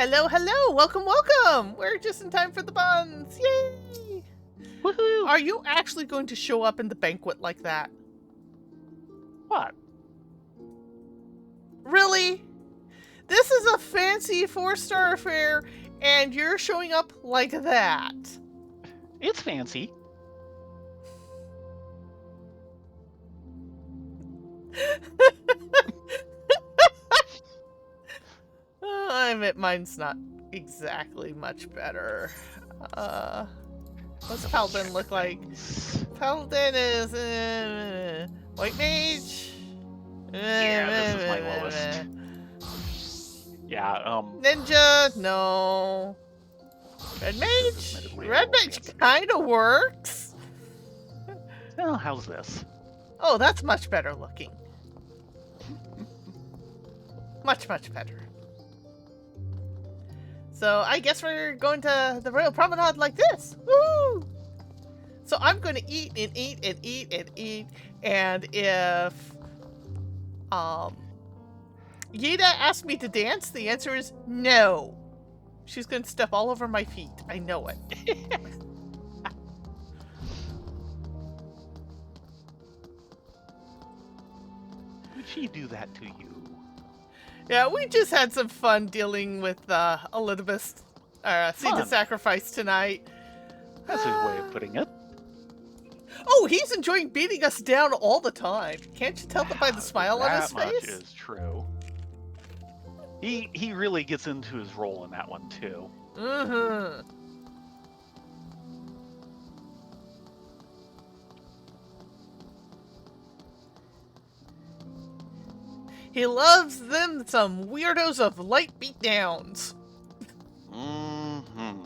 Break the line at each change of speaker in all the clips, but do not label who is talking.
Hello, hello! Welcome, welcome! We're just in time for the buns! Yay!
Woohoo!
Are you actually going to show up in the banquet like that?
What?
Really? This is a fancy 4-star affair, and you're showing up like that?
It's fancy.
I admit mine's not exactly much better. What's Paladin look like? Paladin is White Mage.
Yeah, this is my lowest. Yeah,
Ninja, no. Red Mage? Red Mage kind of works.
Oh, how's this?
Oh, that's much better looking. Much, much better. So I guess we're going to the Royal Promenade like this. Woo! So I'm going to eat and eat and eat and eat. And if Yeda asked me to dance, the answer is no. She's going to step all over my feet. I know it.
Would she do that to you?
Yeah, we just had some fun dealing with Elizabeth's Seed to Sacrifice tonight.
That's his way of putting it.
Oh, he's enjoying beating us down all the time. Can't you tell that by the smile on his face?
That much is true. He really gets into his role in that one, too.
Mm-hmm. He loves them some weirdos of light beatdowns.
Mm-hmm.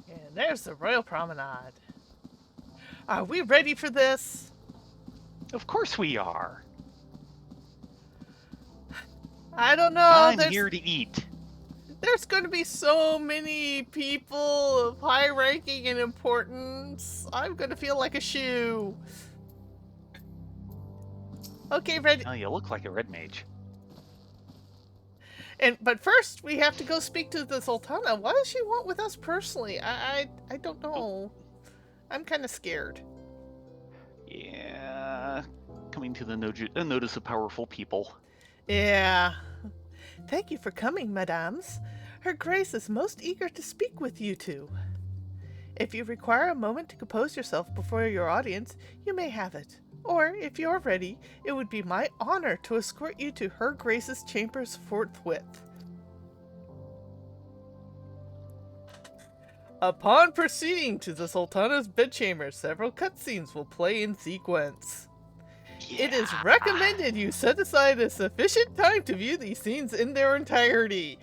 And there's the Royal Promenade. Are we ready for this?
Of course we are.
I don't know.
I'm here to eat.
There's going to be so many people of high ranking and importance. I'm going to feel like a shoe. Okay, ready.
Oh, you look like a red mage.
But first, we have to go speak to the Sultana. What does she want with us personally? I don't know.
Oh.
I'm kind of scared.
Yeah, coming to the notice of powerful people.
Yeah. Thank you for coming, mesdames. Her Grace is most eager to speak with you two. If you require a moment to compose yourself before your audience, you may have it. Or, if you're ready, it would be my honor to escort you to Her Grace's chambers forthwith. Upon proceeding to the Sultana's bedchamber, several cutscenes will play in sequence. Yeah. It is recommended you set aside a sufficient time to view these scenes in their entirety.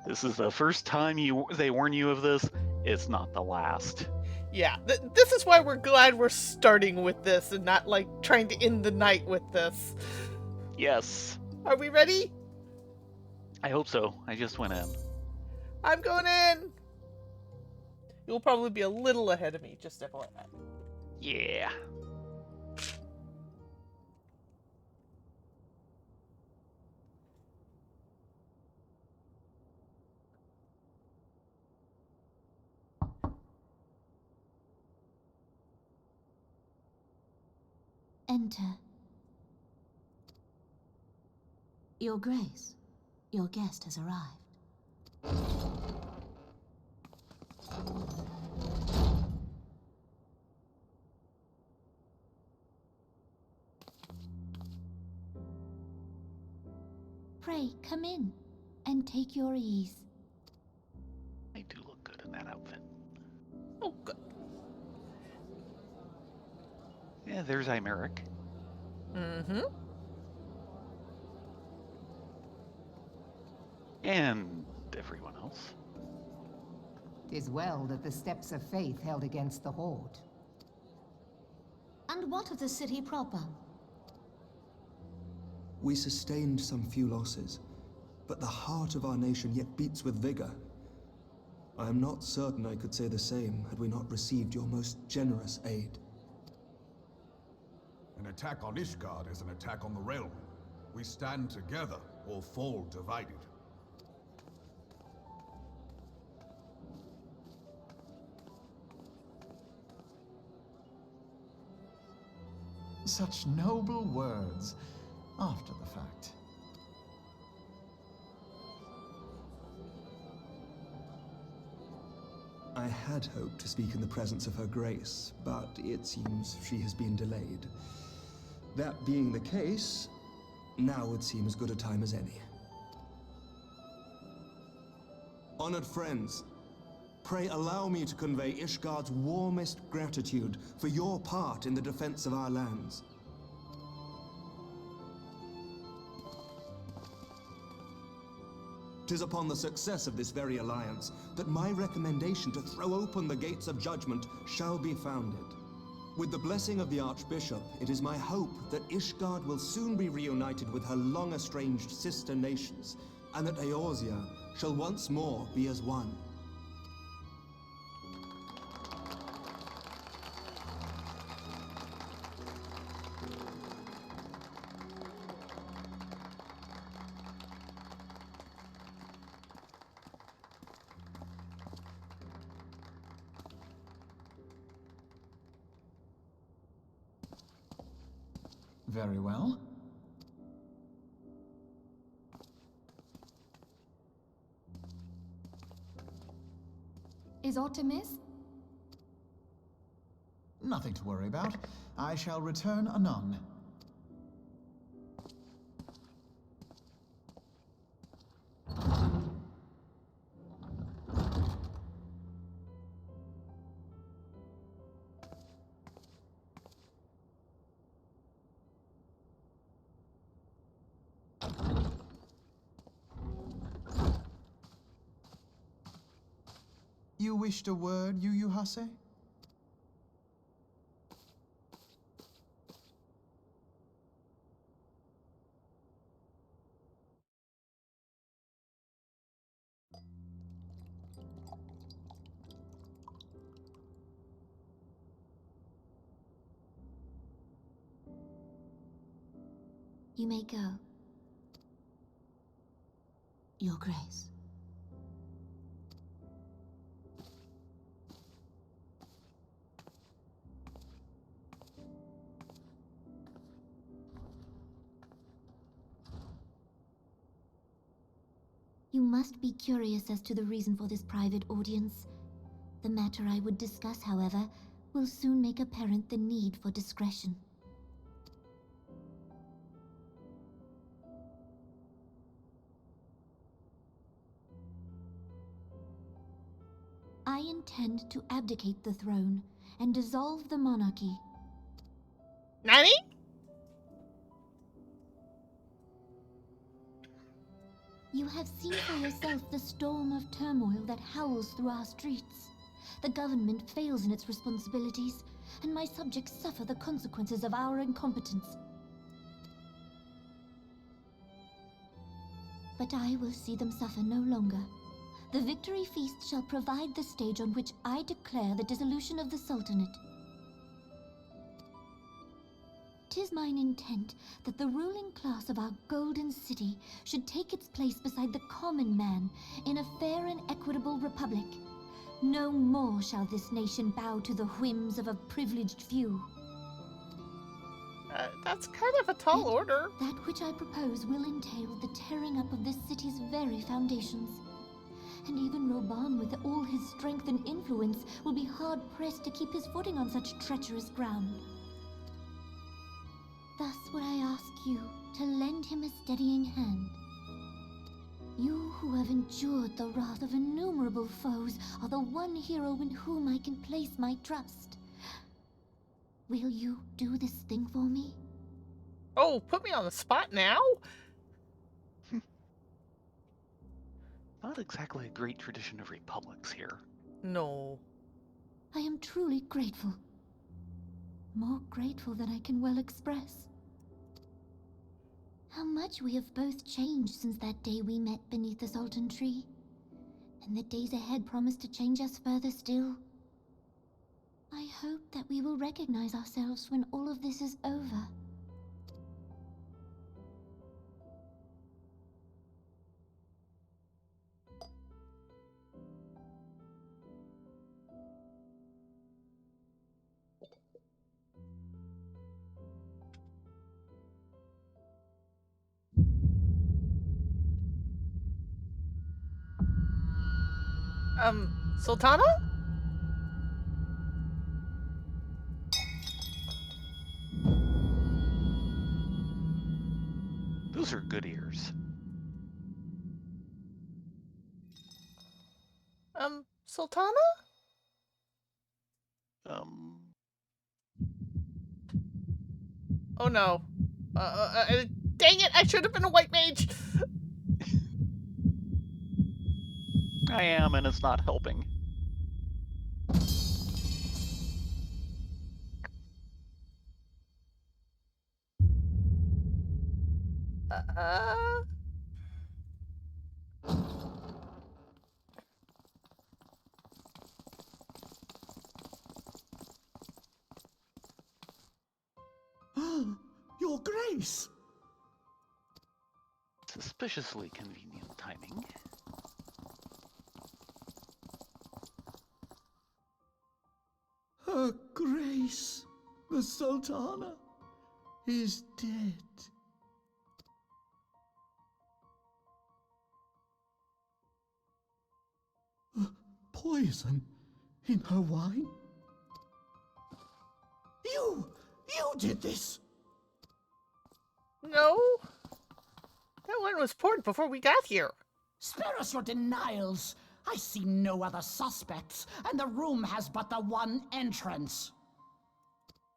This is the first time they warn you of this. It's not the last.
Yeah, this is why we're glad we're starting with this and not, like, trying to end the night with this.
Yes.
Are we ready?
I hope so. I just went in.
I'm going in! You'll probably be a little ahead of me, just FYI.
Yeah.
Enter. Your Grace, your guest has arrived. Pray, come in and take your ease.
I do look good in that outfit.
Oh, good.
Yeah, there's Imeric.
Mm-hmm.
And everyone else.
'Tis well that the steps of faith held against the Horde.
And what of the city proper?
We sustained some few losses, but the heart of our nation yet beats with vigor. I am not certain I could say the same had we not received your most generous aid.
An attack on Ishgard is an attack on the realm. We stand together or fall divided.
Such noble words after the fact.
I had hoped to speak in the presence of her grace, but it seems she has been delayed. That being the case, now would seem as good a time as any. Honored friends, pray allow me to convey Ishgard's warmest gratitude for your part in the defense of our lands. 'Tis upon the success of this very alliance that my recommendation to throw open the gates of judgment shall be founded. With the blessing of the Archbishop, it is my hope that Ishgard will soon be reunited with her long-estranged sister nations, and that Eorzea shall once more be as one.
Very well.
Is aught amiss?
Nothing to worry about. I shall return anon. You wished a word, Yu Hase?
You may go. Your Grace. You must be curious as to the reason for this private audience. The matter I would discuss, however, will soon make apparent the need for discretion. I intend to abdicate the throne and dissolve the monarchy.
Nani?
You have seen for yourself the storm of turmoil that howls through our streets. The government fails in its responsibilities, and my subjects suffer the consequences of our incompetence. But I will see them suffer no longer. The victory feast shall provide the stage on which I declare the dissolution of the Sultanate. 'Tis mine intent that the ruling class of our golden city should take its place beside the common man in a fair and equitable republic. No more shall this nation bow to the whims of a privileged few.
That's kind of a tall
Yet,
order.
That which I propose will entail the tearing up of this city's very foundations. And even Roban, with all his strength and influence, will be hard-pressed to keep his footing on such treacherous ground. Thus would I ask you to lend him a steadying hand. You who have endured the wrath of innumerable foes are the one hero in whom I can place my trust. Will you do this thing for me?
Oh, put me on the spot now?
not exactly a great tradition of republics here.
No.
I am truly grateful. More grateful than I can well express. How much we have both changed since that day we met beneath the Sultan tree. And the days ahead promise to change us further still. I hope that we will recognize ourselves when all of this is over.
Sultana?
Those are good ears.
Sultana? Oh no. Dang it, I should have been a white mage!
I am, and it's not helping.
Your Grace!
Suspiciously convenient timing.
Her Grace, the Sultana, is dead. Poison in her wine? You did this!
No. That wine was poured before we got here.
Spare us your denials. I see no other suspects, and the room has but the one entrance.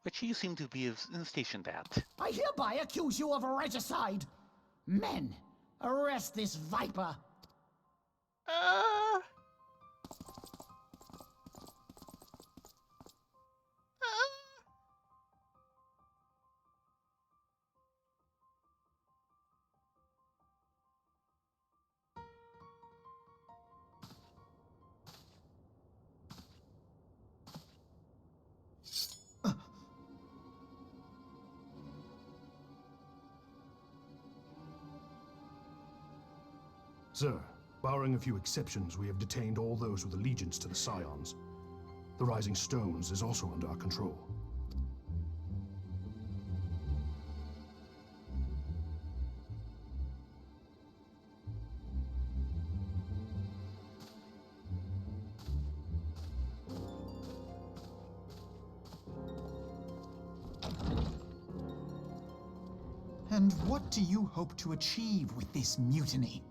Which you seem to be stationed at.
I hereby accuse you of regicide. Men, arrest this viper.
Sir, barring a few exceptions, we have detained all those with allegiance to the Scions. The Rising Stones is also under our control.
And what do you hope to achieve with this mutiny?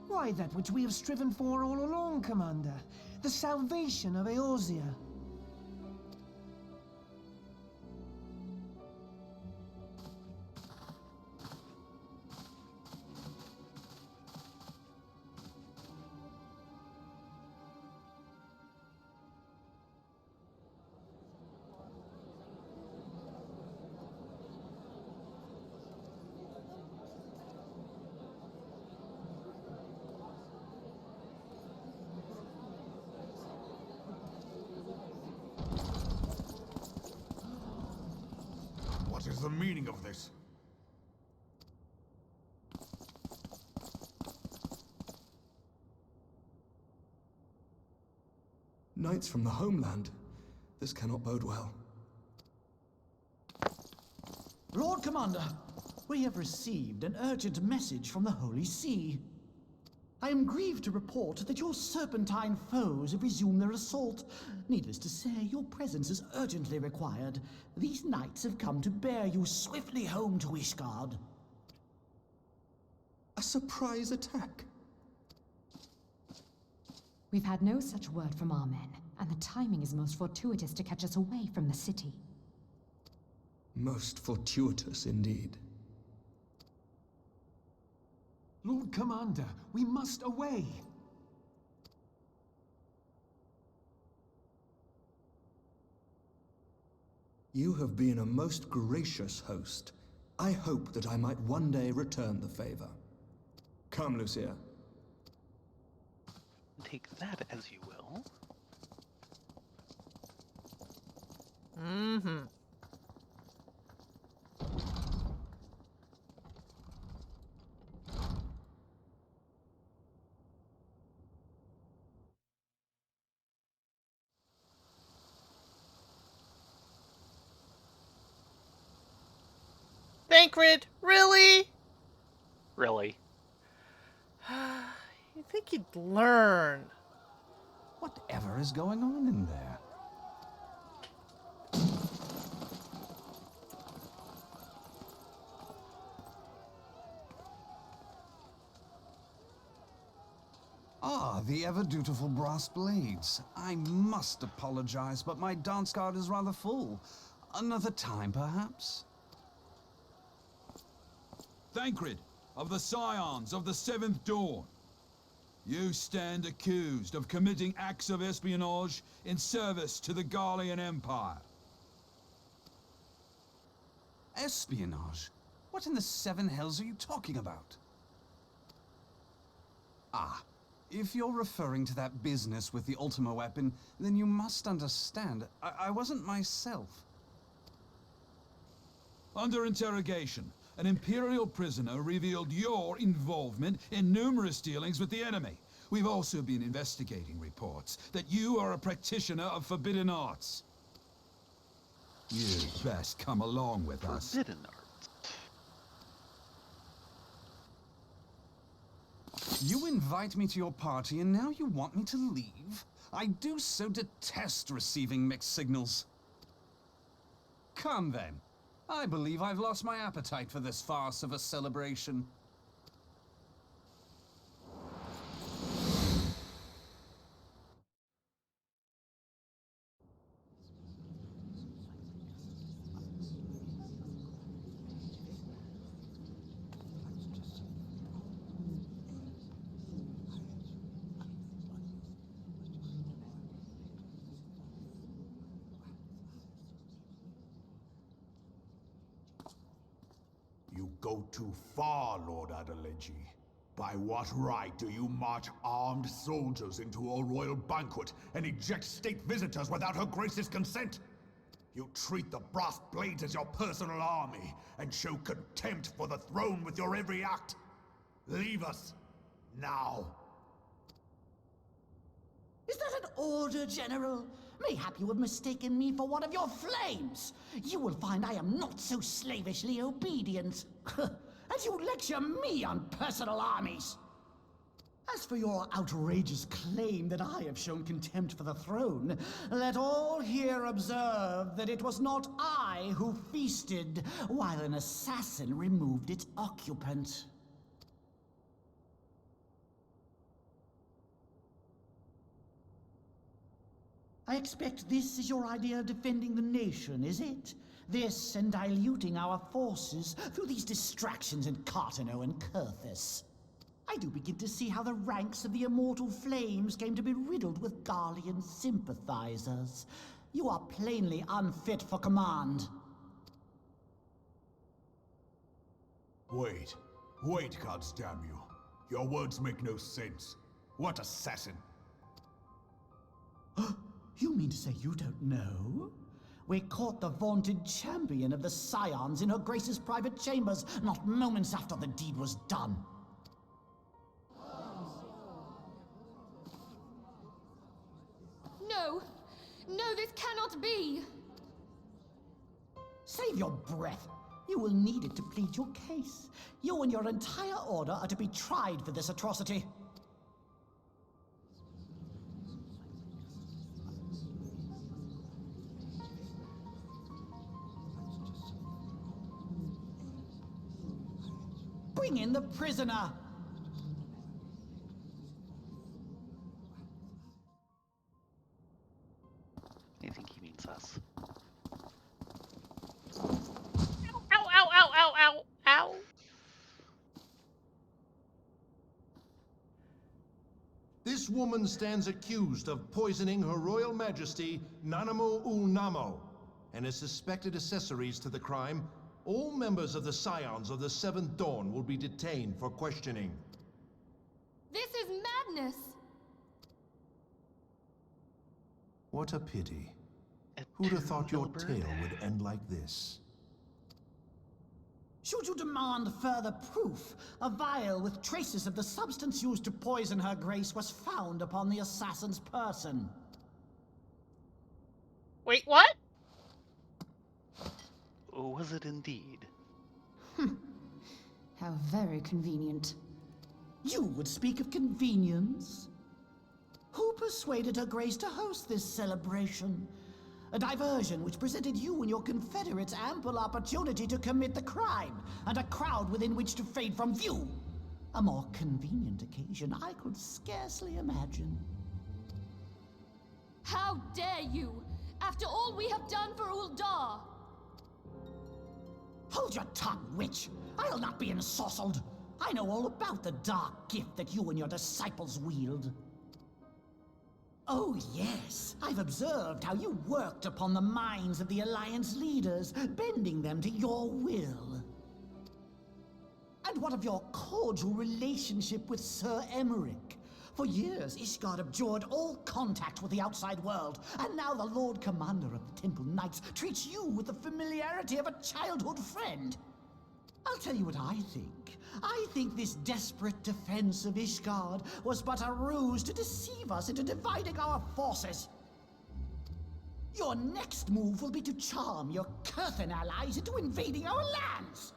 Why, that which we have striven for all along, Commander. The salvation of Eorzea.
What is the meaning of this?
Knights from the homeland. This cannot bode well.
Lord Commander, we have received an urgent message from the Holy See. I am grieved to report that your serpentine foes have resumed their assault. Needless to say, your presence is urgently required. These knights have come to bear you swiftly home to Ishgard.
A surprise attack?
We've had no such word from our men, and the timing is most fortuitous to catch us away from the city.
Most fortuitous indeed.
Lord Commander, we must away.
You have been a most gracious host. I hope that I might one day return the favor. Come, Lucia.
Take that as you will.
Mm-hmm. Thancred, really?
Really.
You think you'd learn?
Whatever is going on in there? Ah, the ever-dutiful brass blades. I must apologize, but my dance card is rather full. Another time, perhaps?
Thancred, of the Scions of the Seventh Dawn. You stand accused of committing acts of espionage in service to the Garlean Empire.
Espionage? What in the seven hells are you talking about? Ah, if you're referring to that business with the Ultima weapon, then you must understand, I wasn't myself.
Under interrogation, an Imperial prisoner revealed your involvement in numerous dealings with the enemy. We've also been investigating reports that you are a practitioner of forbidden arts. You'd best come along with us.
Forbidden arts.
You invite me to your party and now you want me to leave? I do so detest receiving mixed signals. Come then. I believe I've lost my appetite for this farce of a celebration.
You go too far, Lord Adeleji. By what right do you march armed soldiers into a royal banquet and eject state visitors without her grace's consent? You treat the brass blades as your personal army and show contempt for the throne with your every act. Leave us, now.
Is that an order, General? Mayhap you have mistaken me for one of your flames. You will find I am not so slavishly obedient. And you lecture me on personal armies. As for your outrageous claim that I have shown contempt for the throne, let all here observe that it was not I who feasted while an assassin removed its occupant. I expect this is your idea of defending the nation, is it? This and diluting our forces through these distractions in Cartano and Kurthis. I do begin to see how the ranks of the Immortal Flames came to be riddled with Garlean sympathizers. You are plainly unfit for command.
Wait, gods damn you. Your words make no sense. What assassin?
You mean to say you don't know? We caught the vaunted champion of the Scions in her Grace's private chambers, not moments after the deed was done.
No! No, this cannot be!
Save your breath. You will need it to plead your case. You and your entire order are to be tried for this atrocity. Bring in the prisoner!
I think he means us.
Ow, ow, ow, ow, ow, ow!
This woman stands accused of poisoning Her Royal Majesty Nanamo Namo, and as suspected accessories to the crime, all members of the Scions of the Seventh Dawn will be detained for questioning.
This is madness!
What a pity. Who'd have thought your tale would end like this?
Should you demand further proof, a vial with traces of the substance used to poison Her Grace was found upon the assassin's person.
Wait, what?
Was it indeed?
How very convenient.
You would speak of convenience? Who persuaded Her Grace to host this celebration? A diversion which presented you and your confederates ample opportunity to commit the crime, and a crowd within which to fade from view. A more convenient occasion I could scarcely imagine.
How dare you! After all we have done for Uldar!
Hold your tongue, witch! I'll not be ensorcelled! I know all about the dark gift that you and your disciples wield. Oh yes, I've observed how you worked upon the minds of the Alliance leaders, bending them to your will. And what of your cordial relationship with Sir Emmerich? For years, Ishgard abjured all contact with the outside world, and now the Lord Commander of the Temple Knights treats you with the familiarity of a childhood friend. I'll tell you what I think. I think this desperate defense of Ishgard was but a ruse to deceive us into dividing our forces. Your next move will be to charm your Kurthan allies into invading our lands.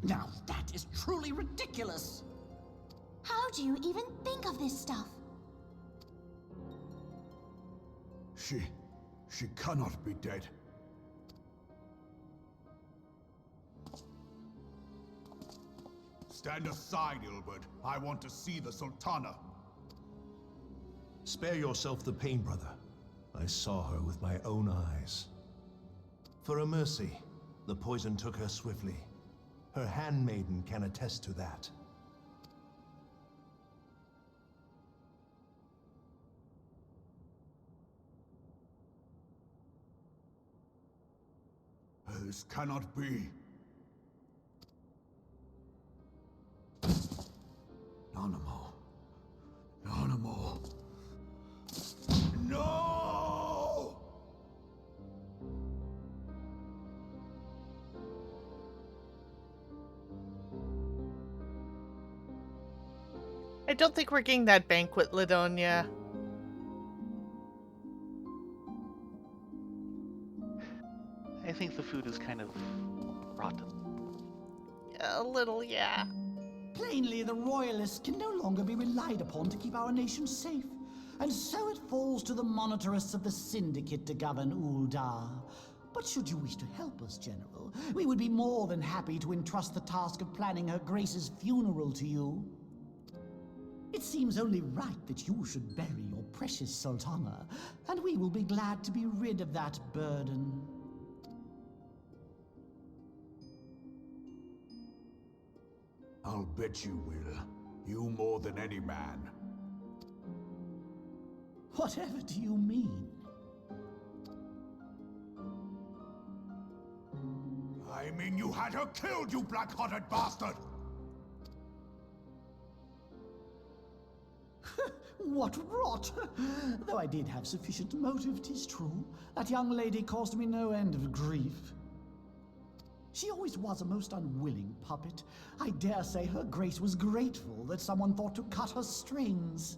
Now that is truly ridiculous.
How do you even think of this stuff?
She cannot be dead. Stand aside, Ilbert. I want to see the Sultana.
Spare yourself the pain, brother. I saw her with my own eyes. For a mercy, the poison took her swiftly. Her handmaiden can attest to that.
This cannot be. Nanamo. Nanamo. No!
I don't think we're getting that banquet, Ladonia.
I think the food is kind of rotten.
A little, yeah.
Plainly, the Royalists can no longer be relied upon to keep our nation safe. And so it falls to the monitorists of the Syndicate to govern Uldar. But should you wish to help us, General, we would be more than happy to entrust the task of planning Her Grace's funeral to you. It seems only right that you should bury your precious Sultana, and we will be glad to be rid of that burden.
I'll bet you will. You more than any man.
Whatever do you mean?
I mean you had her killed, you black-hearted bastard!
What rot! Though I did have sufficient motive, 'tis true. That young lady caused me no end of grief. She always was a most unwilling puppet. I dare say Her Grace was grateful that someone thought to cut her strings.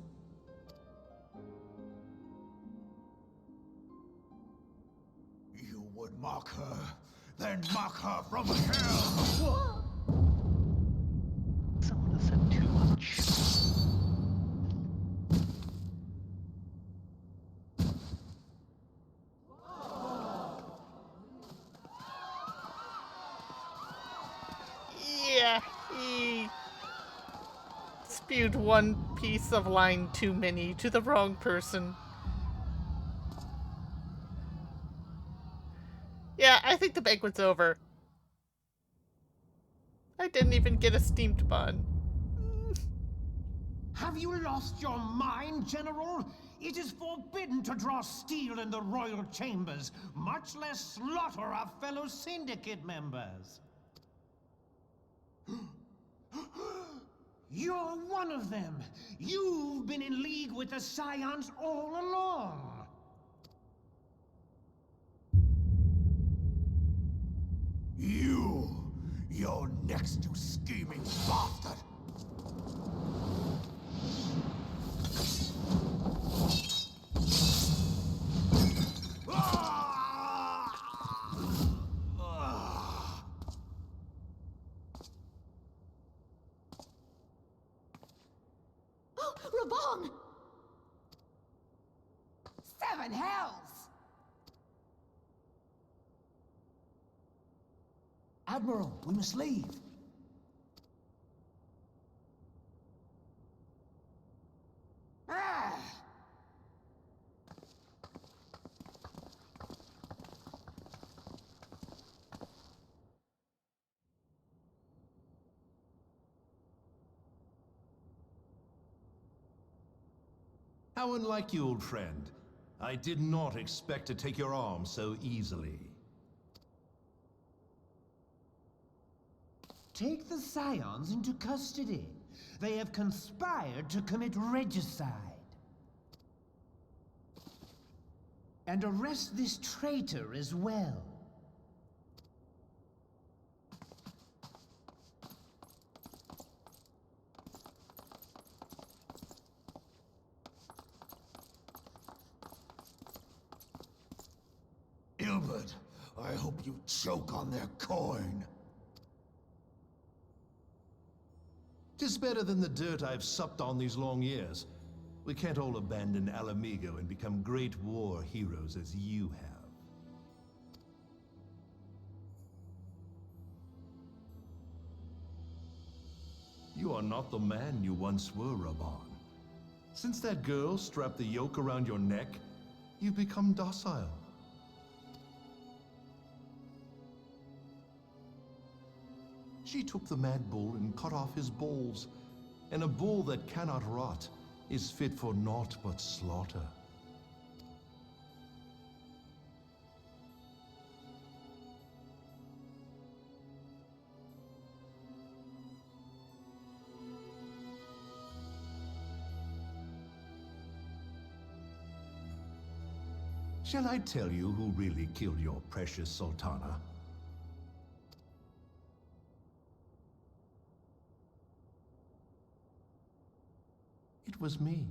You would mock her, then mock her from hell!
Someone has said too much.
Yeah, he spewed one piece of line too many to the wrong person. Yeah, I think the banquet's over. I didn't even get a steamed bun.
Have you lost your mind, General? It is forbidden to draw steel in the royal chambers, much less slaughter our fellow syndicate members. You're one of them. You've been in league with the Scions all along.
You're next, you scheming bastard!
Oh, Raban!
7 hells!
Admiral, we must leave.
Ah!
How unlike you, old friend. I did not expect to take your arm so easily.
Take the Scions into custody. They have conspired to commit regicide. And arrest this traitor as well.
Ilbert, I hope you choke on their coin.
'Tis better than the dirt I've supped on these long years. We can't all abandon Alamigo and become great war heroes as you have. You are not the man you once were, Raban. Since that girl strapped the yoke around your neck, you've become docile. She took the mad bull and cut off his balls, and a bull that cannot rot is fit for naught but slaughter. Shall I tell you who really killed your precious Sultana? It was me.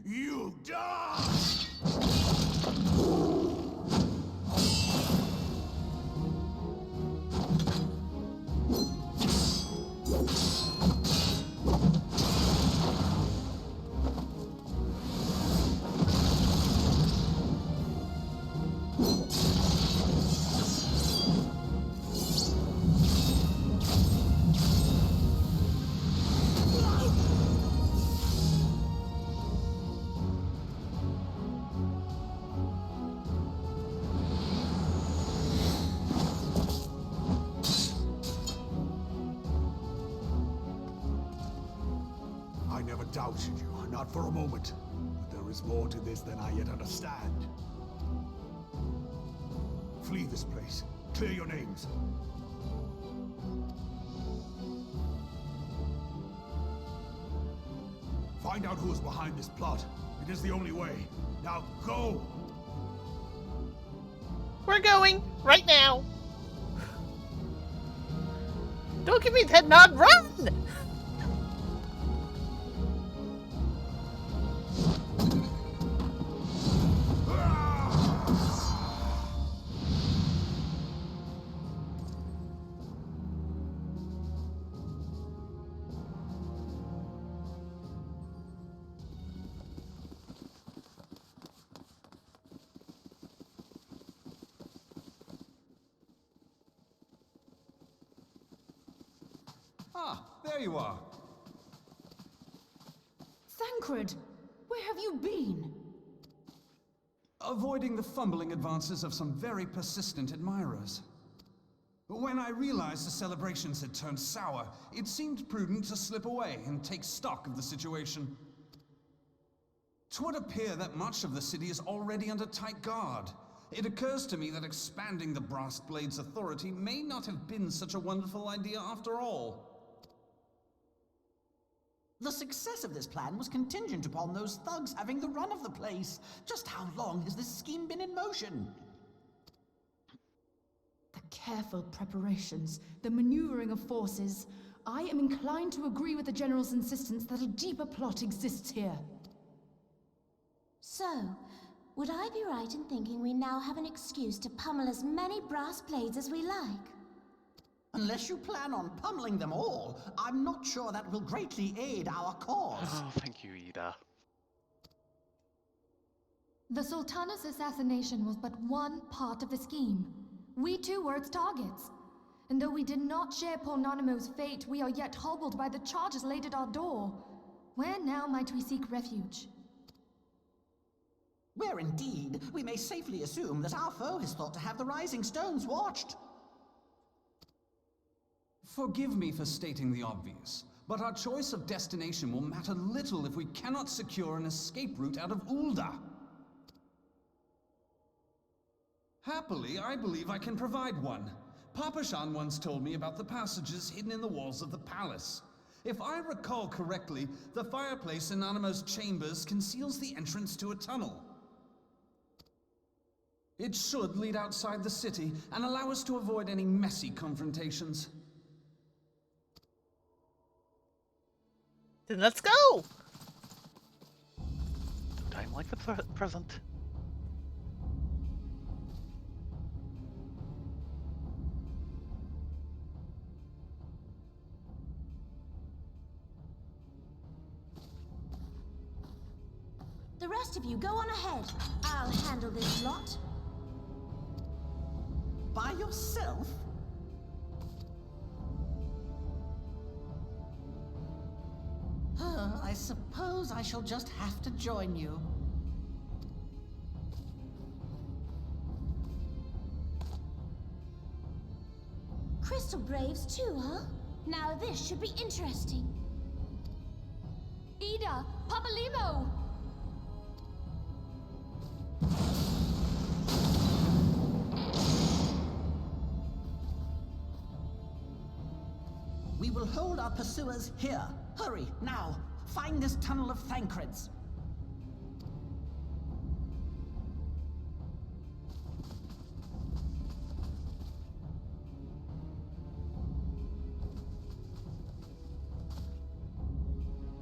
You die! I never doubted you, not for a moment. But there is more to this than I yet understand. Flee this place. Clear your names. Find out who is behind this plot. It is the only way. Now go!
We're going right now. Don't give me that nod. Run!
Ah, there you are.
Thancred, where have you been?
avoiding the fumbling advances of some very persistent admirers. When I realized the celebrations had turned sour, it seemed prudent to slip away and take stock of the situation. 'Twould appear that much of the city is already under tight guard. It occurs to me that expanding the Brass Blade's authority may not have been such a wonderful idea after all.
The success of this plan was contingent upon those thugs having the run of the place. Just how long has this scheme been in motion?
The careful preparations, the maneuvering of forces. I am inclined to agree with the General's insistence that a deeper plot exists here.
So, would I be right in thinking we now have an excuse to pummel as many brass blades as we like?
Unless you plan on pummeling them all, I'm not sure that will greatly aid our cause.
Oh, thank you, Ida.
The Sultana's assassination was but one part of the scheme. We too were its targets. And though we did not share poor Nanamo's fate, we are yet hobbled by the charges laid at our door. Where now might we seek refuge?
Where indeed, we may safely assume that our foe is thought to have the Rising Stones watched.
Forgive me for stating the obvious, but our choice of destination will matter little if we cannot secure an escape route out of Ul'dah. Happily, I believe I can provide one. Papa Shan once told me about the passages hidden in the walls of the palace. If I recall correctly, the fireplace in Nanamo's chambers conceals the entrance to a tunnel. It should lead outside the city and allow us to avoid any messy confrontations.
Then let's go!
Time like the present.
The rest of you go on ahead. I'll handle this lot.
By yourself? I suppose I shall just have to join you.
Crystal Braves too, huh? Now this should be interesting.
Ida! Papalimo!
We will hold our pursuers here. Hurry, now! Find this tunnel of Thancreds.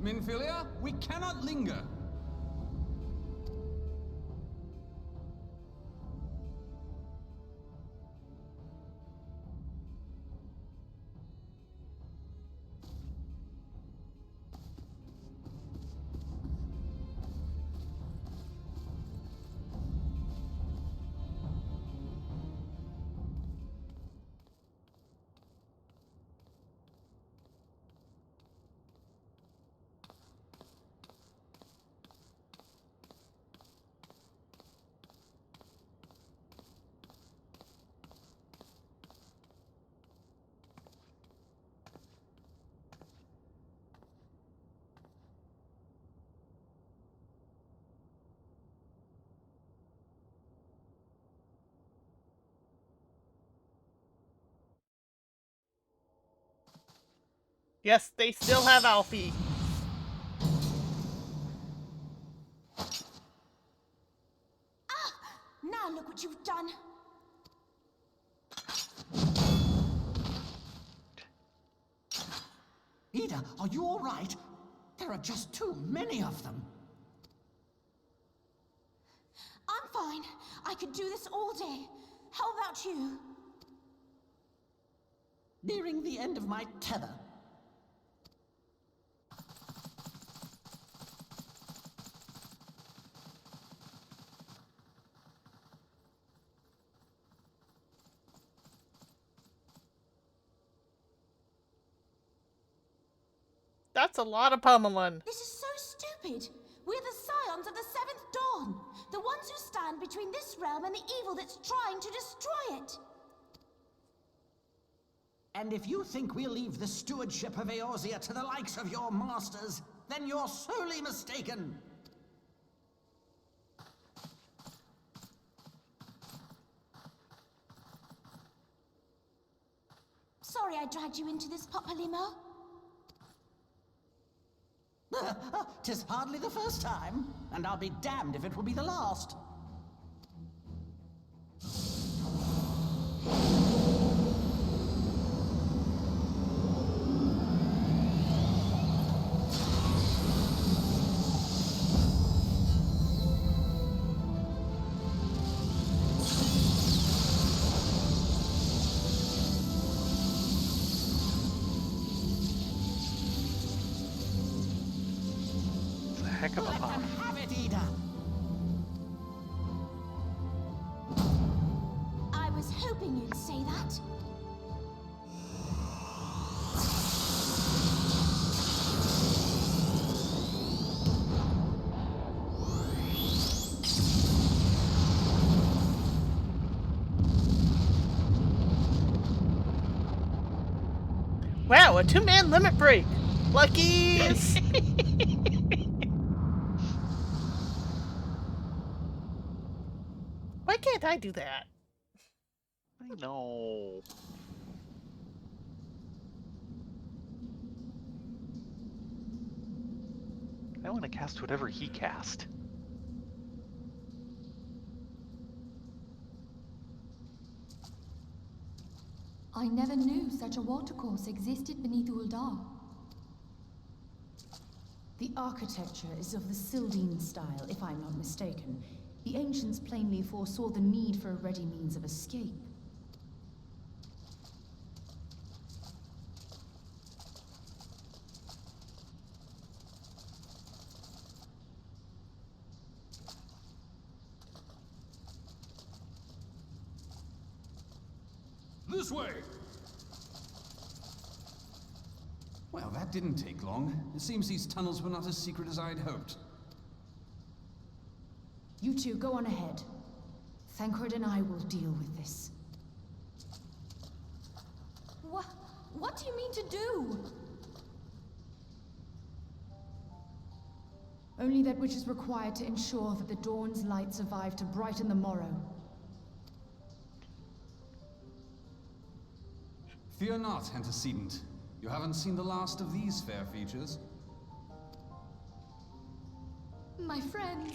Minfilia, we cannot linger.
Yes, they still have Alfie.
Ah! Now look what you've done.
Ida, are you all right? There are just too many of them.
I'm fine. I could do this all day. How about you?
Nearing the end of my tether.
That's a lot of pummeling.
This is so stupid. We're the scions of the Seventh Dawn. The ones who stand between this realm and the evil that's trying to destroy it.
And if you think we'll leave the stewardship of Eorzea to the likes of your masters, then you're sorely mistaken.
Sorry I dragged you into this, Papalymo.
'Tis hardly the first time, and I'll be damned if it will be the last.
Heck of a
Let them
puff.
have it, Ida.
I was hoping you'd say that.
Wow, a 2-man limit break. Luckies! Why can't I do that?
I know. I want to cast whatever he cast.
I never knew such a watercourse existed beneath Uldar.
The architecture is of the Sylvine style, if I'm not mistaken. The ancients plainly foresaw the need for a ready means of escape.
This way!
Well, that didn't take long. It seems these tunnels were not as secret as I'd hoped.
You two, go on ahead. Thancred and I will deal with this.
What do you mean to do?
Only that which is required to ensure that the dawn's light survive to brighten the morrow.
Fear not, antecedent. You haven't seen the last of these fair features.
My friends.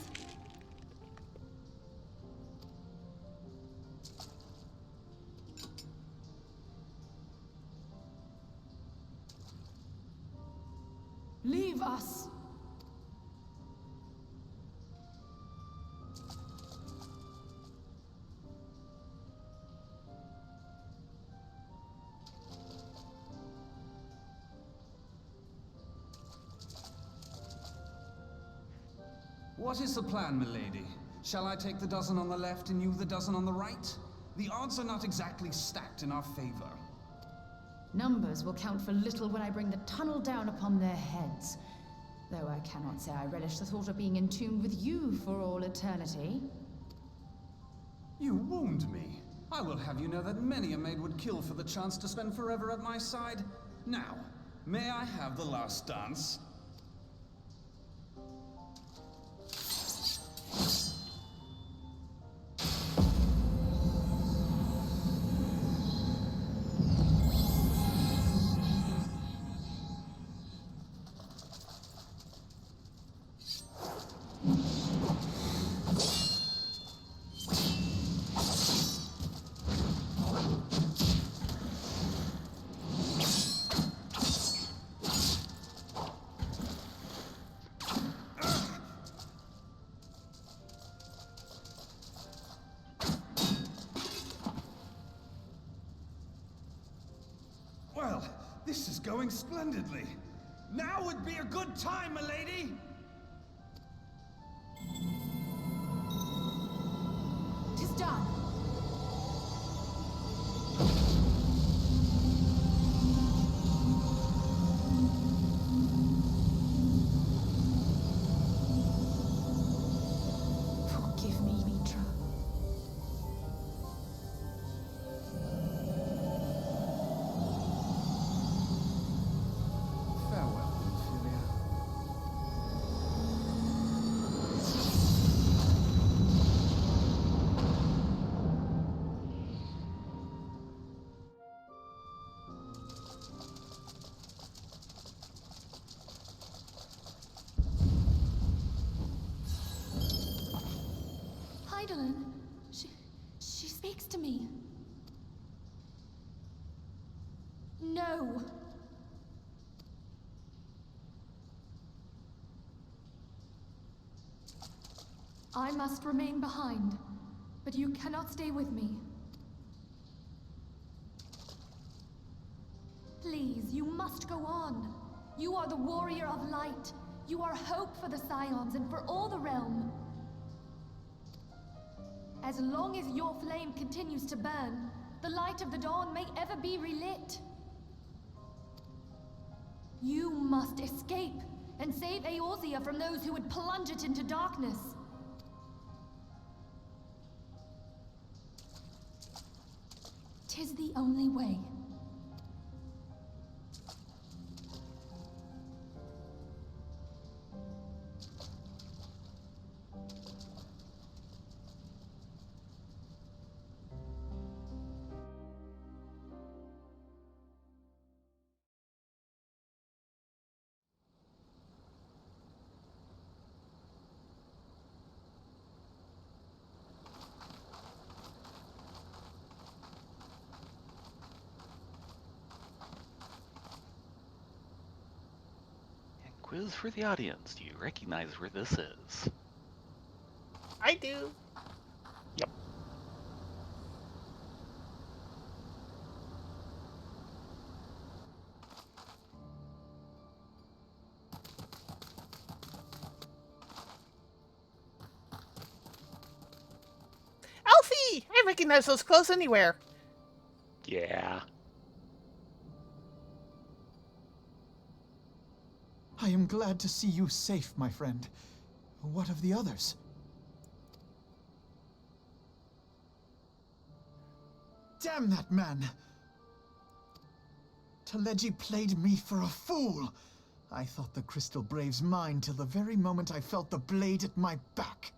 Leave us!
What is the plan, milady? Shall I take the dozen on the left and you the dozen on the right? The odds are not exactly stacked in our favor.
Numbers will count for little when I bring the tunnel down upon their heads. Though I cannot say I relish the thought of being entombed with you for all eternity.
You wound me. I will have you know that many a maid would kill for the chance to spend forever at my side. Now, may I have the last dance? Well, this is going splendidly. Now would be a good time, milady!
'Tis done. Forgive me, Mitra.
Eidolon. She speaks to me. No. I must remain behind, but you cannot stay with me. Please, you must go on. You are the warrior of light. You are hope for the Scions and for all the realm. As long as your flame continues to burn, the light of the dawn may ever be relit. You must escape and save Eorzea from those who would plunge it into darkness. Tis the only way.
Quiz for the audience. Do you recognize where this is?
I do.
Yep.
Alfie! I recognize those clothes anywhere.
Yeah.
I am glad to see you safe, my friend. What of the others? Damn that man! Taleji played me for a fool! I thought the Crystal Brave's mine till the very moment I felt the blade at my back.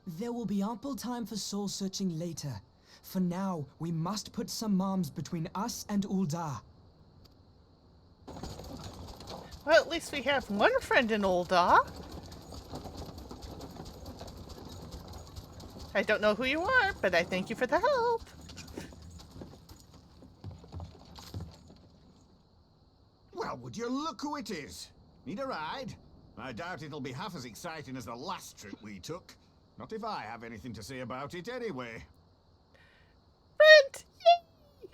There will be ample time for soul-searching later. For now, we must put some arms between us and Ul'dah.
Well, at least we have one friend in Ul'dah. I don't know who you are, but I thank you for the help.
Well, would you look who it is? Need a ride? I doubt it'll be half as exciting as the last trip we took. Not if I have anything to say about it anyway.
Friend! Yay!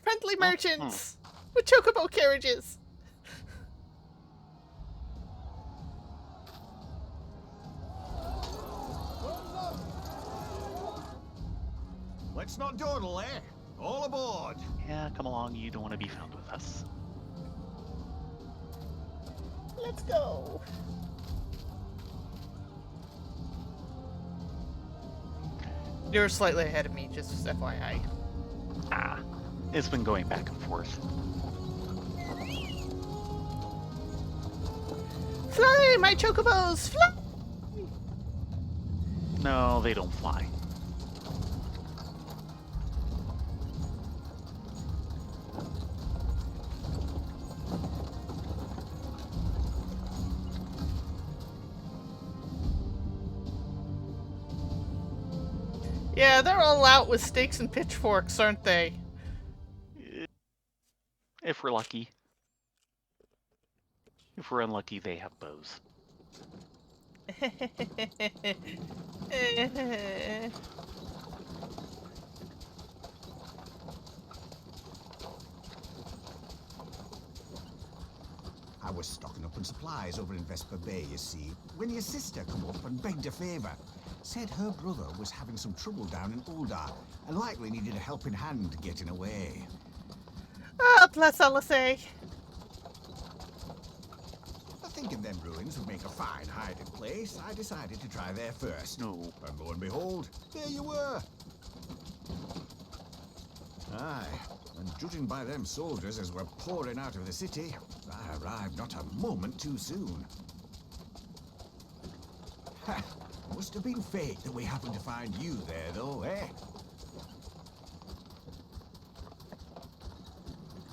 Friendly merchants with chocobo carriages.
Let's not dawdle, eh? All aboard!
Yeah, come along. You don't want to be found with us.
Let's go. You're slightly ahead of me, just FYI.
Ah, it's been going back and forth.
Fly, my chocobos, fly!
No, they don't fly.
Yeah, they're all out with stakes and pitchforks, aren't they?
If we're lucky. If we're unlucky, they have bows.
I was stocking up on supplies over in Vesper Bay, you see, when your sister come up and begged a favour. Said her brother was having some trouble down in Ul'dah and likely needed a helping hand getting away.
Ah, bless Alice.
Thinking them ruins would make a fine hiding place, I decided to try there first.
No.
And lo and behold, there you were. Aye, and judging by them soldiers as were pouring out of the city, I arrived not a moment too soon. Ha! Must have been fate that we happened to find you there, though, eh?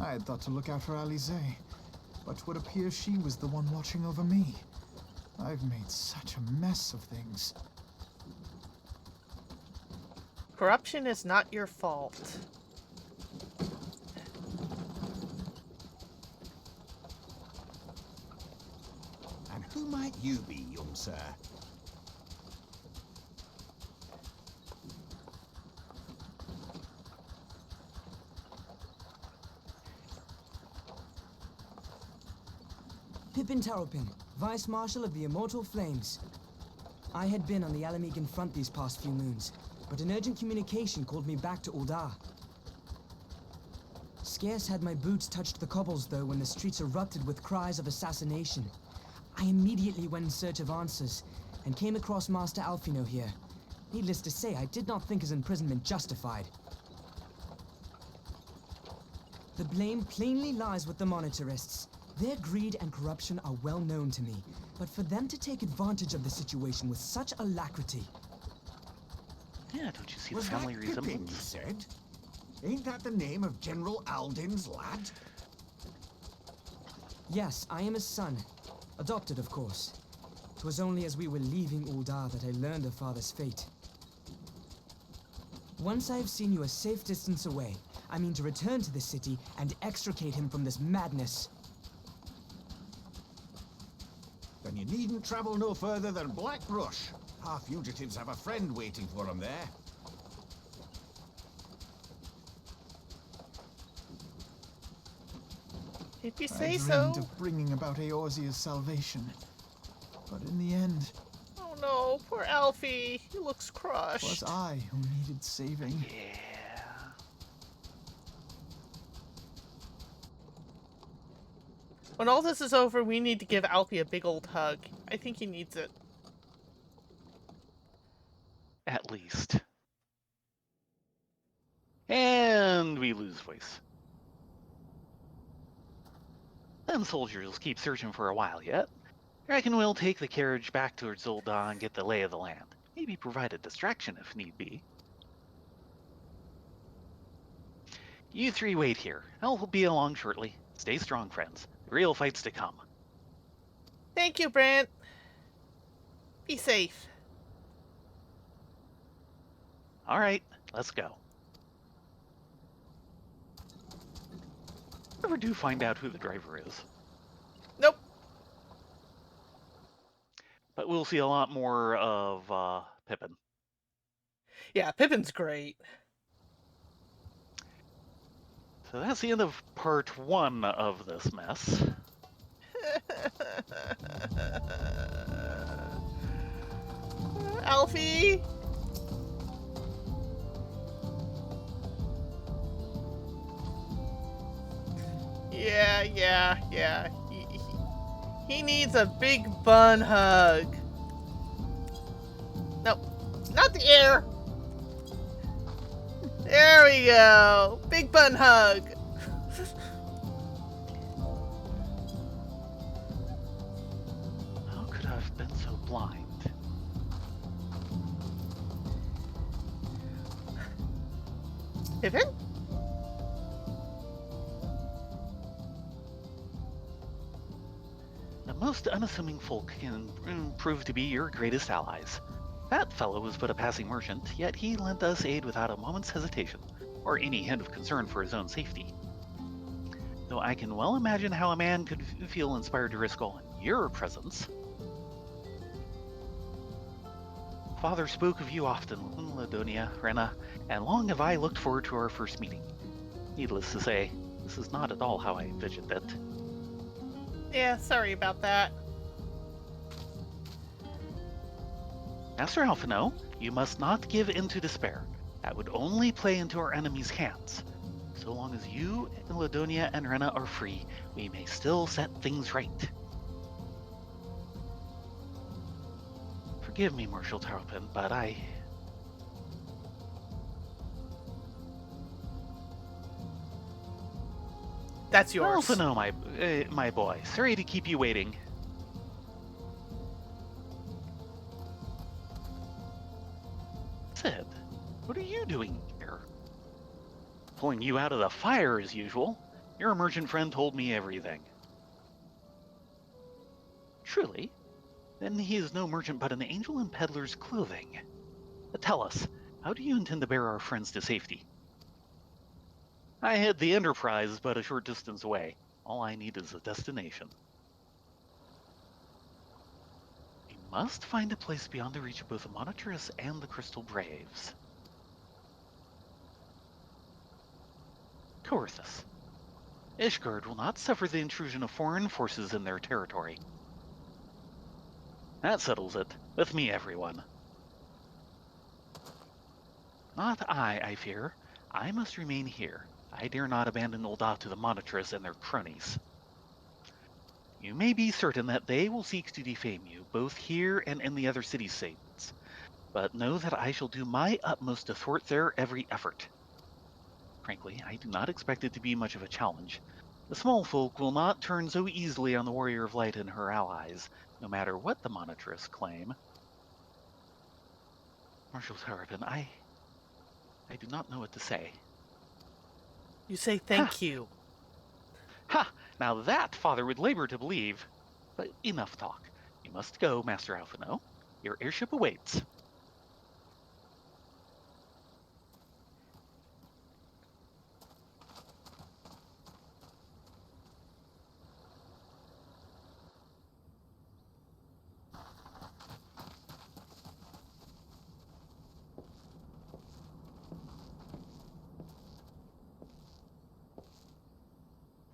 I had thought to look out for Alize, but would appear she was the one watching over me. I've made such a mess of things.
Corruption is not your fault.
And who might you be, young sir?
Pippin Taropin, Vice Marshal of the Immortal Flames. I had been on the Alamegan front these past few moons, but an urgent communication called me back to Uldar. Scarce had my boots touched the cobbles, though, when the streets erupted with cries of assassination. I immediately went in search of answers, and came across Master Alfino here. Needless to say, I did not think his imprisonment justified. The blame plainly lies with the Monitarists. Their greed and corruption are well known to me, but for them to take advantage of the situation with such alacrity...
Yeah, don't you see the
Was
family
that Pippin, you
resemblance?
said? Ain't that the name of General Alden's lad?
Yes, I am his son. Adopted, of course. It was only as we were leaving Uldar that I learned of father's fate. Once I have seen you a safe distance away, I mean to return to the city and extricate him from this madness.
Then you needn't travel no further than Black Rush. Our fugitives have a friend waiting for them there.
If you
I
say
dreamed
so.
of bringing about Eorzea's salvation, but in the end,
Oh no, poor Alfie. He looks
it
crushed.
was I who needed saving.
Yeah.
When all this is over, we need to give Alfie a big old hug. I think he needs it.
At least. And we lose voice. Them soldiers will keep searching for a while yet. I reckon we'll take the carriage back towards Zoldan and get the lay of the land. Maybe provide a distraction if need be. You three wait here. I'll be along shortly. Stay strong, friends. The real fight's to come.
Thank you, Brant. Be safe.
All right, let's go. Never do find out who the driver is.
Nope.
But we'll see a lot more of Pippin.
Yeah, Pippin's great.
So that's the end of part 1 of this mess.
Alfie! Yeah. He needs a big bun hug. Nope, not the air. There we go. Big bun hug.
How could I have been so blind?
Pippin?
The most unassuming folk can prove to be your greatest allies. That fellow was but a passing merchant, yet he lent us aid without a moment's hesitation, or any hint of concern for his own safety. Though I can well imagine how a man could feel inspired to risk all in your presence. Father spoke of you often, Ladonia, Rena, and long have I looked forward to our first meeting. Needless to say, this is not at all how I envisioned it.
Yeah, sorry about that.
Master Alphino, you must not give in to despair. That would only play into our enemy's hands. So long as you, Ladonia, and Rena are free, we may still set things right. Forgive me, Marshal Taropin, but
That's yours.
Alphino, my boy. Sorry to keep you waiting. Sid, what are you doing here? Pulling you out of the fire as usual. Your merchant friend told me everything. Truly? Then he is no merchant but an angel in peddler's clothing. But tell us, how do you intend to bear our friends to safety? I had the Enterprise but a short distance away. All I need is a destination. We must find a place beyond the reach of both the Monitress and the Crystal Braves. Coerthus. Ishgard will not suffer the intrusion of foreign forces in their territory. That settles it. With me, everyone. Not I fear. I must remain here. I dare not abandon Ul'dah to the Monitress and their cronies. You may be certain that they will seek to defame you, both here and in the other city-states. But know that I shall do my utmost to thwart their every effort. Frankly, I do not expect it to be much of a challenge. The small folk will not turn so easily on the Warrior of Light and her allies, no matter what the Monitress claim. Marshal Hareband, I do not know what to say.
You say thank you.
Ha! Now that Father would labor to believe. But enough talk. You must go, Master Alphino. Your airship awaits.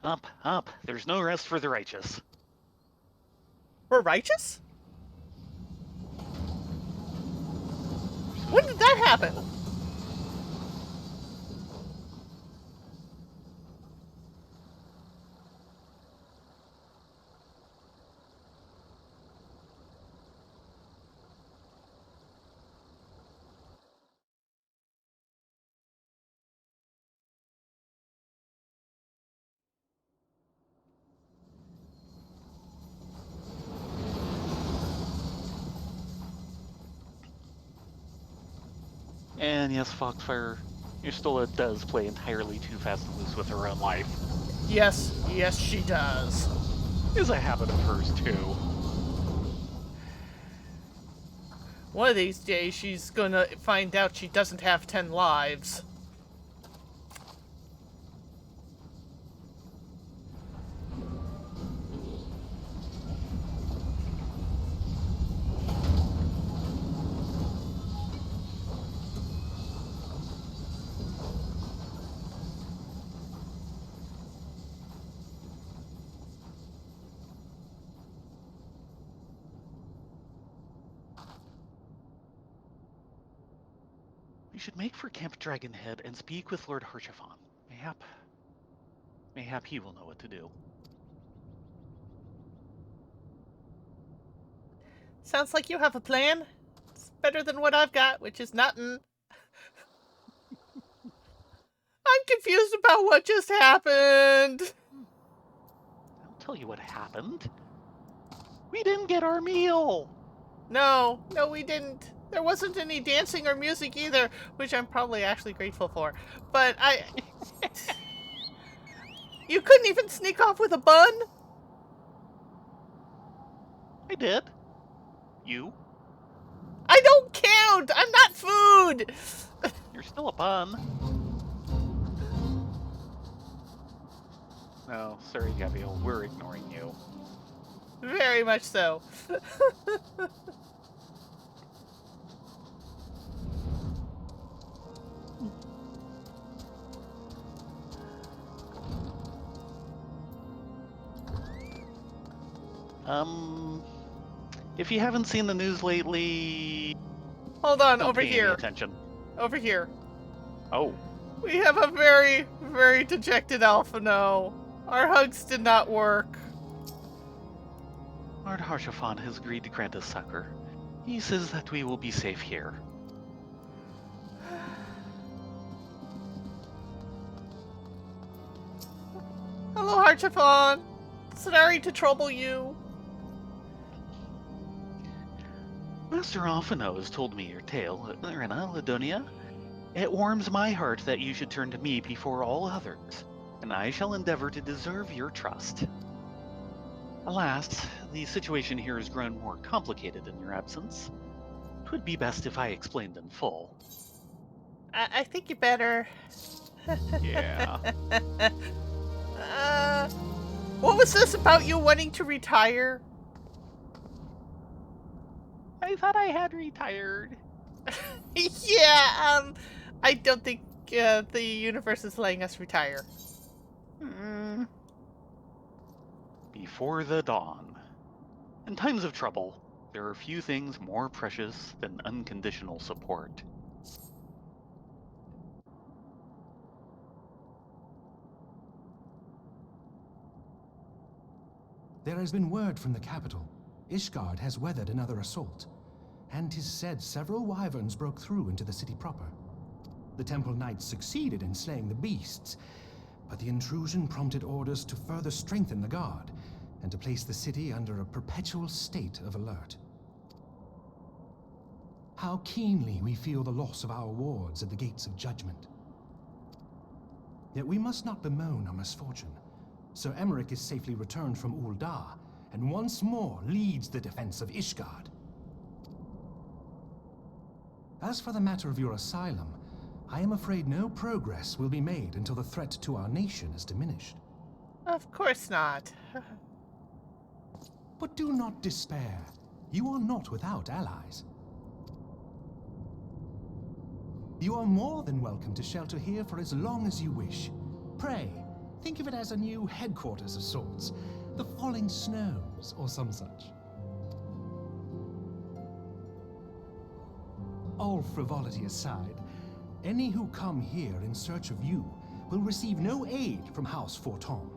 Up, up. There's no rest for the righteous.
We're righteous? When did that happen?
And yes, Foxfire, Ystella does play entirely too fast and loose with her own life.
Yes, she does.
Is a habit of hers, too.
One of these days, she's gonna find out she doesn't have 10 lives.
We should make for Camp Dragonhead and speak with Lord Harshaphon. Mayhap he will know what to do.
Sounds like you have a plan. It's better than what I've got, which is nothing. I'm confused about what just happened.
I'll tell you what happened. We didn't get our meal!
No, we didn't. There wasn't any dancing or music either, which I'm probably actually grateful for. But You couldn't even sneak off with a bun?
I did. You?
I don't count! I'm not food!
You're still a bun. No, sorry, Gabriel, we're ignoring you.
Very much so.
If you haven't seen the news lately...
Hold on,
don't
over
pay
here.
Any attention.
Over here.
Oh.
We have a very, very dejected Alphino. Our hugs did not work.
Lord Harshaphon has agreed to grant us succor. He says that we will be safe here.
Hello, Harshaphon. Sorry to trouble you.
Master Alphino has told me your tale, Irina, Ladonia. It warms my heart that you should turn to me before all others, and I shall endeavor to deserve your trust. Alas, The situation here has grown more complicated in your absence. It would be best if I explained in full.
I think you better.
Yeah.
What was this about you wanting to retire?
I thought I had retired.
Yeah, I don't think the universe is letting us retire.
Before the dawn. In times of trouble, there are few things more precious than unconditional support.
There has been word from the capital. Ishgard has weathered another assault, and 'tis said several wyverns broke through into the city proper. The temple knights succeeded in slaying the beasts, but the intrusion prompted orders to further strengthen the guard, and to place the city under a perpetual state of alert. How keenly we feel the loss of our wards at the gates of judgment. Yet we must not bemoan our misfortune. Sir Emmerich is safely returned from Ul'dah, and once more leads the defense of Ishgard. As for the matter of your asylum, I am afraid no progress will be made until the threat to our nation is diminished.
Of course not.
But do not despair. You are not without allies. You are more than welcome to shelter here for as long as you wish. Pray, think of it as a new headquarters of sorts. The Falling Snows, or some such. All frivolity aside, any who come here in search of you will receive no aid from House Forton.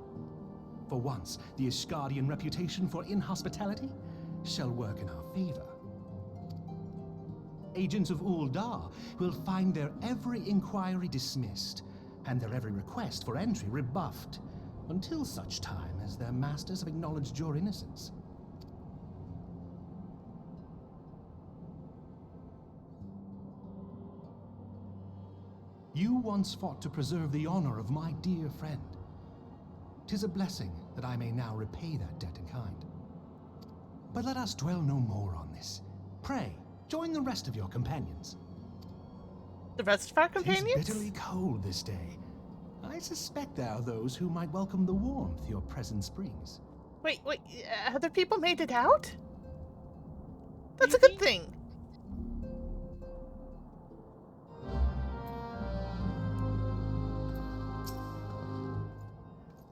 For once, the Ishgardian reputation for inhospitality shall work in our favor. Agents of Ul'dah will find their every inquiry dismissed, and their every request for entry rebuffed, until such time as their masters have acknowledged your innocence. You once fought to preserve the honor of my dear friend. 'Tis a blessing that I may now repay that debt in kind. But let us dwell no more on this. Pray, join the rest of your companions.
The rest of our companions?
'Tis bitterly cold this day. I suspect there are those who might welcome the warmth your presence brings.
Wait, other people made it out? That's a good thing.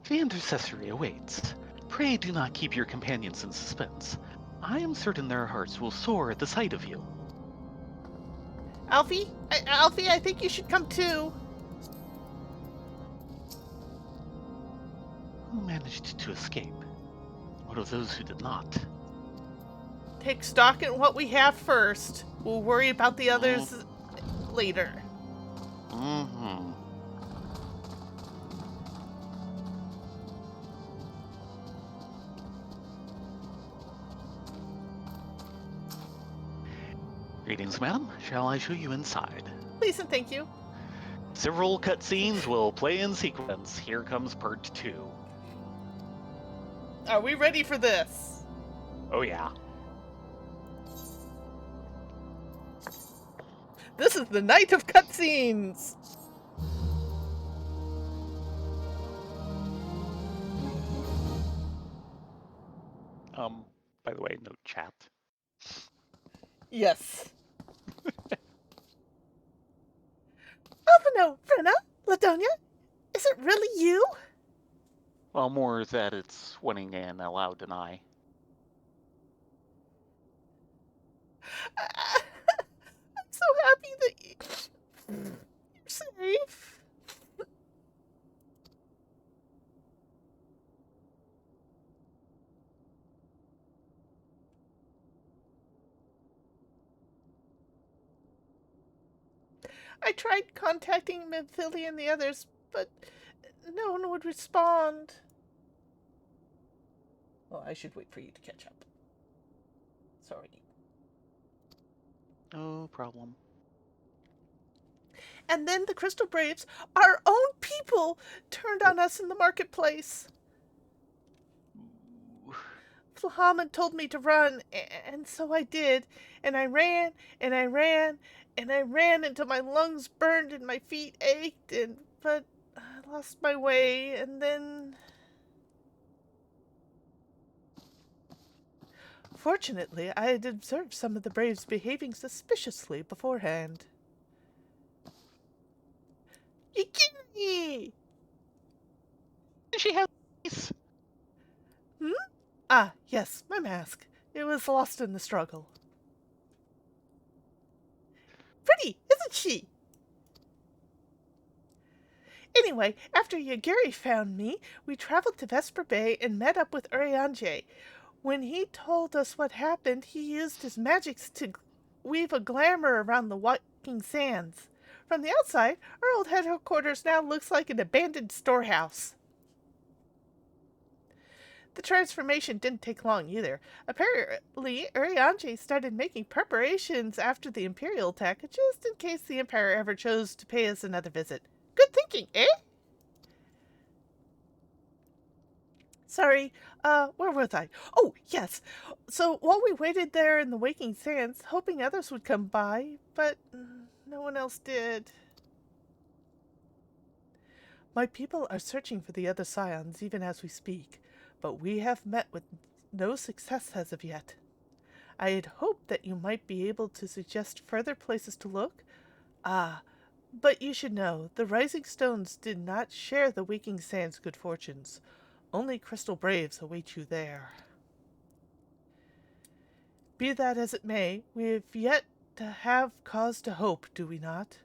The intercessory awaits. Pray do not keep your companions in suspense. I am certain their hearts will soar at the sight of you.
Alfie, I think you should come too.
Who managed to escape? What of those who did not?
Take stock in what we have first. We'll worry about the others later.
Mm-hmm. Greetings, madam. Shall I show you inside?
Please and thank you.
Several cutscenes will play in sequence. Here comes part 2.
Are we ready for this?
Oh yeah.
This is the night of cutscenes!
By the way, no chat.
Yes. Alphino, Brenna, Ladonia, is it really you?
Well, more that it's winning and allowed deny.
I'm so happy that you're safe. I tried contacting Mithili and the others, but no one would respond. Well, I should wait for you to catch up. Sorry.
No problem.
And then the Crystal Braves, our own people, turned on us in the marketplace. Flahaman told me to run, and so I did. And I ran, and I ran, and I ran until my lungs burned and my feet ached, but I lost my way, and then... Fortunately, I had observed some of the braves behaving suspiciously beforehand. Yikiri!
She has...
Hmm? Ah, yes, my mask. It was lost in the struggle. Pretty, isn't she? Anyway, after Yagiri found me, we traveled to Vesper Bay and met up with Urianger. When he told us what happened, he used his magics to weave a glamour around the walking sands. From the outside, our old headquarters now looks like an abandoned storehouse. The transformation didn't take long either. Apparently, Urianger started making preparations after the Imperial attack, just in case the Empire ever chose to pay us another visit. Good thinking, eh? Sorry, where was I? Oh, yes. So while we waited there in the waking sands, hoping others would come by, but no one else did. My people are searching for the other scions even as we speak, but we have met with no success as of yet. I had hoped that you might be able to suggest further places to look. But you should know, the Rising Stones did not share the Waking Sands' good fortunes. Only crystal braves await you there. Be that as it may, we have yet to have cause to hope, do we not?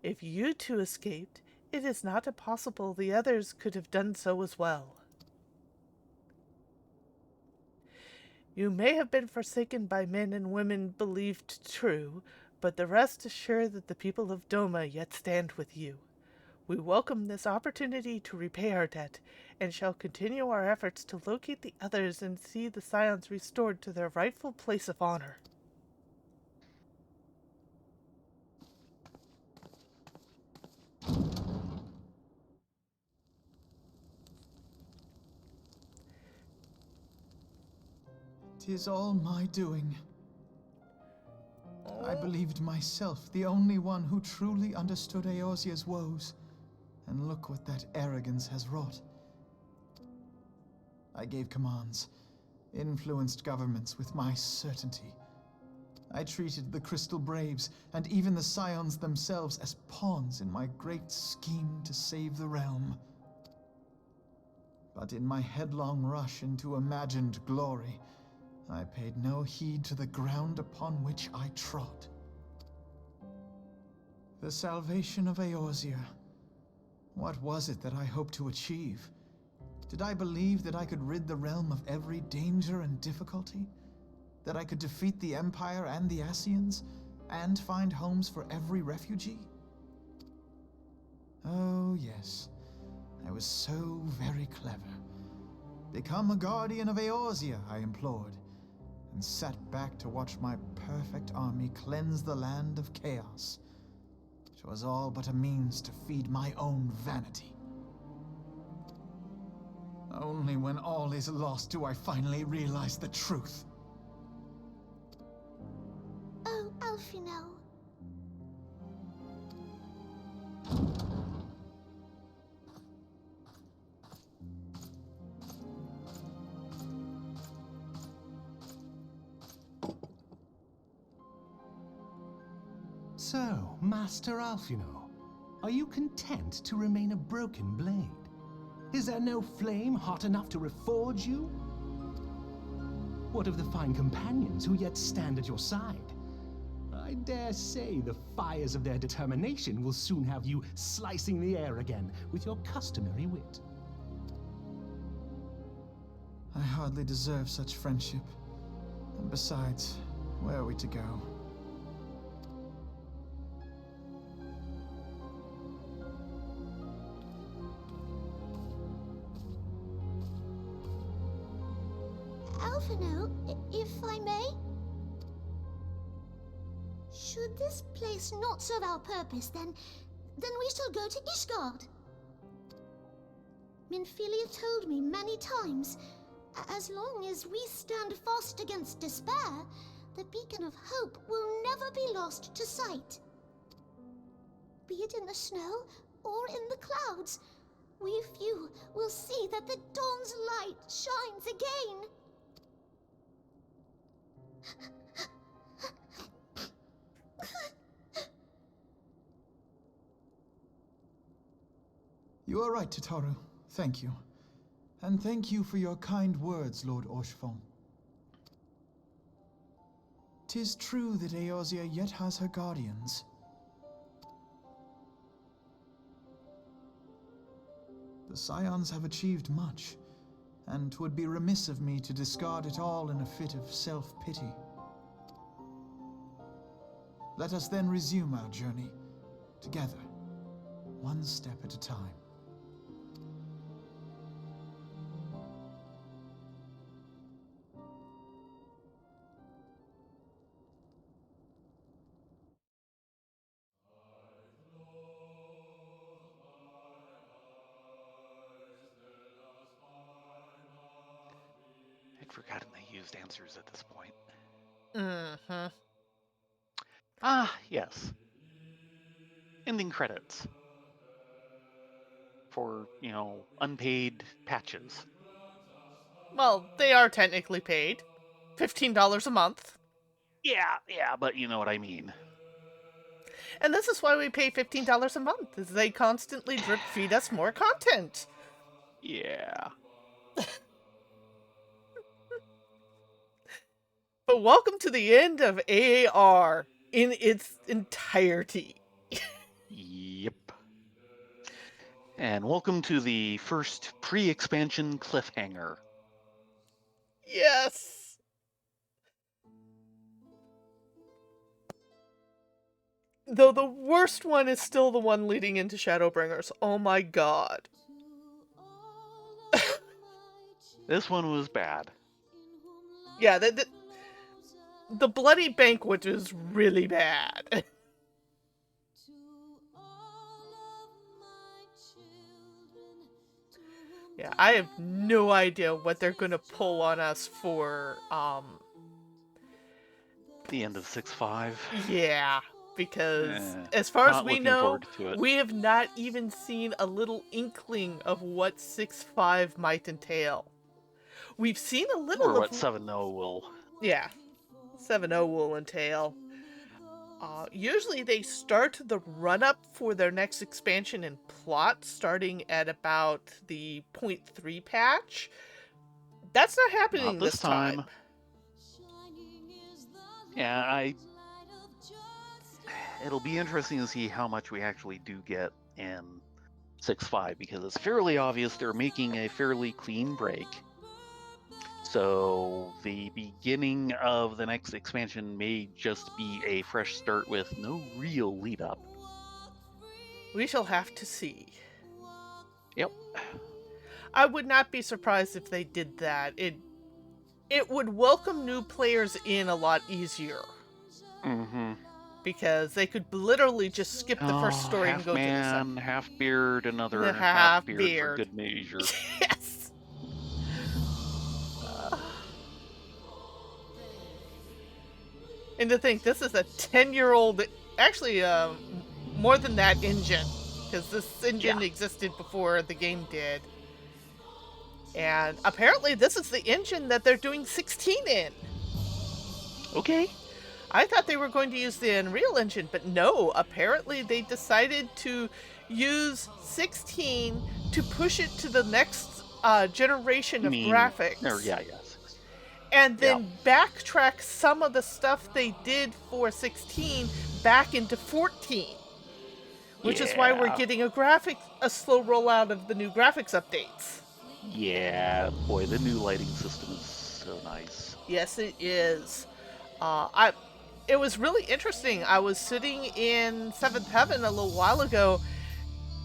If you two escaped, it is not impossible the others could have done so as well. You may have been forsaken by men and women believed true, but the rest assure that the people of Doma yet stand with you. We welcome this opportunity to repay our debt, and shall continue our efforts to locate the others and see the scions restored to their rightful place of honor.
"'Tis all my doing. I believed myself the only one who truly understood Eorzea's woes, and look what that arrogance has wrought. I gave commands, influenced governments with my certainty. I treated the Crystal Braves, and even the Scions themselves, as pawns in my great scheme to save the realm. But in my headlong rush into imagined glory, I paid no heed to the ground upon which I trod. The salvation of Eorzea. What was it that I hoped to achieve? Did I believe that I could rid the realm of every danger and difficulty? That I could defeat the Empire and the Ascians, and find homes for every refugee? Oh, yes. I was so very clever. Become a guardian of Eorzea, I implored, and sat back to watch my perfect army cleanse the land of chaos. It was all but a means to feed my own vanity. Only when all is lost do I finally realize the truth.
Oh, Alfino.
So, Master Alfino, are you content to remain a broken blade? Is there no flame hot enough to reforge you? What of the fine companions who yet stand at your side? I dare say the fires of their determination will soon have you slicing the air again with your customary wit.
I hardly deserve such friendship. And besides, where are we to go?
Alfino, if I may? Should this place not serve our purpose, then we shall go to Ishgard. Minfilia told me many times As long as we stand fast against despair, the beacon of hope will never be lost to sight. Be it in the snow or in the clouds, we few will see that the dawn's light shines again.
You are right, Tataru. Thank you. And thank you for your kind words, Lord Orchefon. 'Tis true that Eorzea yet has her guardians. The Scions have achieved much, and 'twould be remiss of me to discard it all in a fit of self-pity. Let us then resume our journey, together, one step at a time.
I'd forgotten they used answers at this point.
Mm-hmm.
Ah, yes. Ending credits. For, unpaid patches.
Well, they are technically paid. $15 a month.
Yeah, but you know what I mean.
And this is why we pay $15 a month, is they constantly drip feed us more content.
Yeah.
But welcome to the end of AAR in its entirety.
Yep. And welcome to the first pre-expansion cliffhanger.
Yes! Though the worst one is still the one leading into Shadowbringers. Oh my god.
This one was bad.
Yeah, the bloody banquet is really bad. Yeah, I have no idea what they're gonna pull on us for,
the end of 6.5.
Yeah, because as far as we know,
to it.
we have not even seen a little inkling of what 6.5 might entail. We've seen a little
or
of
what 7.0 will.
Yeah, 7.0 will entail. Usually they start the run-up for their next expansion and plot starting at about the 0.3 patch. That's not happening
Not this time. Yeah, it'll be interesting to see how much we actually do get in 6.5, because it's fairly obvious they're making a fairly clean break. So the beginning of the next expansion may just be a fresh start with no real lead up.
We shall have to see.
Yep.
I would not be surprised if they did that. It would welcome new players in a lot easier.
Mm-hmm.
Because they could literally just skip the first story and go to the second.
Half beard, another
half
beard for good measure.
Yes. And to think, this is a 10-year-old, actually, more than that engine, because this engine existed before the game did. And apparently this is the engine that they're doing 16 in.
Okay.
I thought they were going to use the Unreal Engine, but no, apparently they decided to use 16 to push it to the next generation of graphics. And then backtrack some of the stuff they did for 16 back into 14. Which is why we're getting a slow rollout of the new graphics updates.
Yeah, boy, the new lighting system is so nice.
Yes, it is. It was really interesting. I was sitting in 7th Heaven a little while ago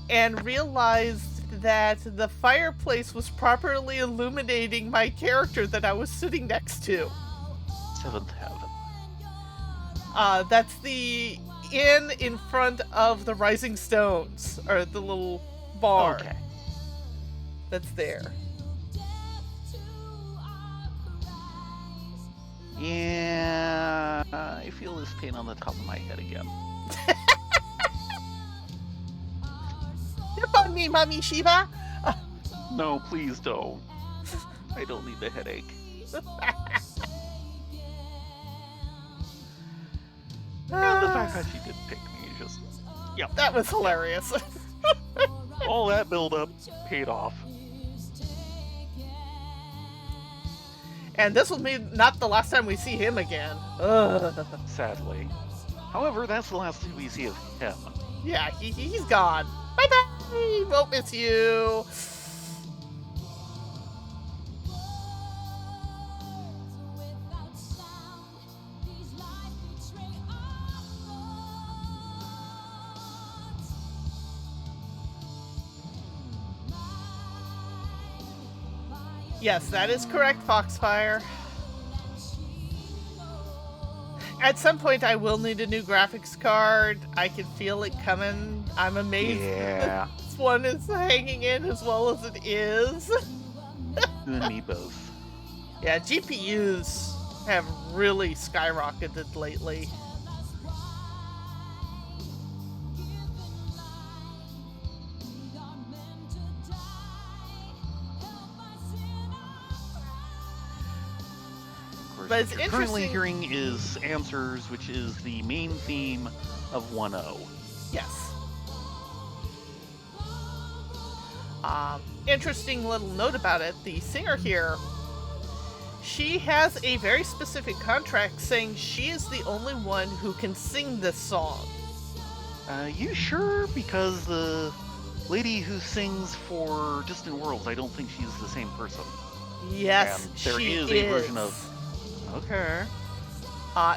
and realized that the fireplace was properly illuminating my character that I was sitting next to.
7th Heaven.
That's the inn in front of the Rising Stones, or the little bar.
Okay.
That's there.
I feel this pain on the top of my head again.
Step on me, Mommy Shiva!
No, please don't. I don't need the headache. And the fact that she did pick me just... Yep.
That was hilarious.
All that build-up paid off.
And this will be not the last time we see him again. Ugh.
Sadly. However, that's the last we see of him.
Yeah, he's gone. Bye-bye! Won't miss you. Yes, that is correct, Foxfire. At some point, I will need a new graphics card. I can feel it coming. I'm amazed
Yeah.
this one is hanging in as well as it is.
You and me both.
Yeah, GPUs have really skyrocketed lately. But it's
what you're currently
interesting.
hearing is Answers, which is the main theme of 1.0.
Yes. Interesting little note about it. The singer here, she has a very specific contract saying she is the only one who can sing this song.
You sure? Because the lady who sings for Distant Worlds, I don't think she's the same person.
Yes,
And there
she
is a version of... Okay.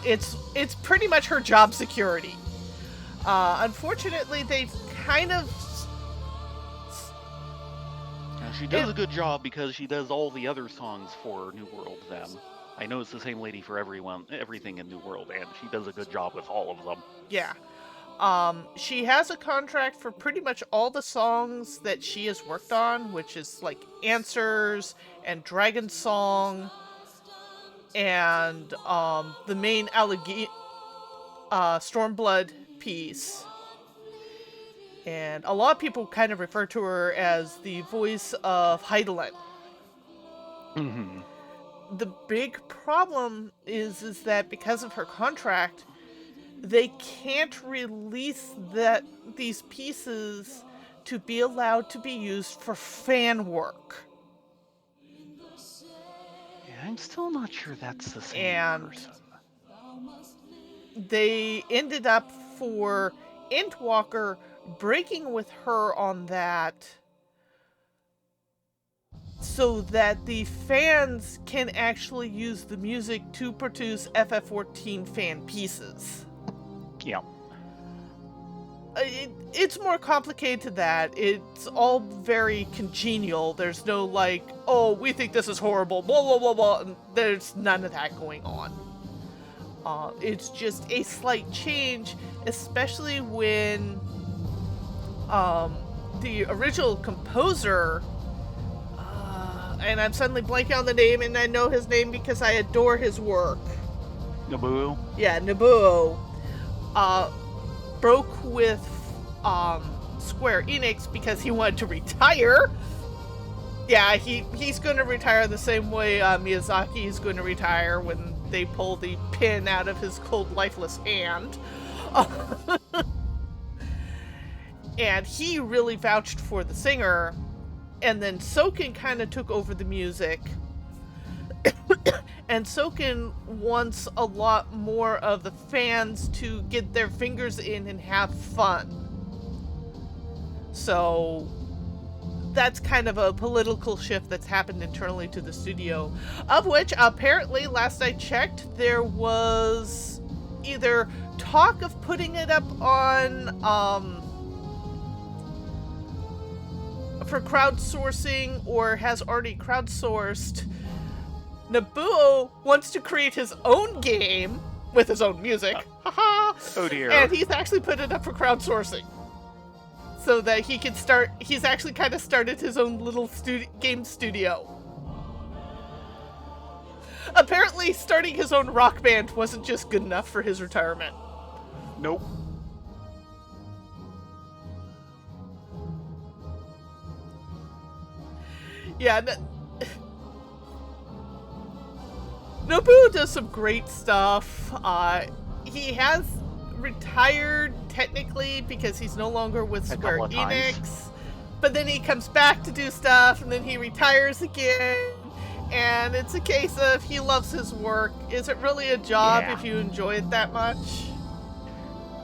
It's pretty much her job security. Unfortunately, they've kind of...
She does a good job because she does all the other songs for New World then. I know it's the same lady for everything in New World, and she does a good job with all of them.
Yeah. She has a contract for pretty much all the songs that she has worked on, which is like Answers and Dragon Song and the main Stormblood piece. And a lot of people kind of refer to her as the voice of Heidelin.
Mm-hmm.
The big problem is that because of her contract, they can't release these pieces to be allowed to be used for fan work.
Yeah, I'm still not sure that's the same person.
They ended up for Endwalker breaking with her on that so that the fans can actually use the music to produce FF14 fan pieces.
Yeah.
It's more complicated to that. It's all very congenial. There's no like, oh, we think this is horrible, blah, blah, blah, blah. And there's none of that going on. It's just a slight change, especially when the original composer, and I'm suddenly blanking on the name, and I know his name because I adore his work.
Nobuo?
Yeah, Nobuo. Broke with Square Enix because he wanted to retire. Yeah, he's going to retire the same way Miyazaki is going to retire when they pull the pin out of his cold, lifeless hand. And he really vouched for the singer, and then Soken kind of took over the music. And Soken wants a lot more of the fans to get their fingers in and have fun. So that's kind of a political shift that's happened internally to the studio, of which apparently, last I checked, there was either talk of putting it up on for crowdsourcing or has already crowdsourced. Nobuo wants to create his own game with his own music. Haha.
Oh dear.
And he's actually put it up for crowdsourcing. So that he can start, he's actually kind of started his own little game studio. Apparently, starting his own rock band wasn't just good enough for his retirement.
Nope.
Yeah, Nobuo does some great stuff. He has retired technically because he's no longer with Square Enix, but then he comes back to do stuff, and then he retires again. And it's a case of he loves his work. Is it really a job if you enjoy it that much?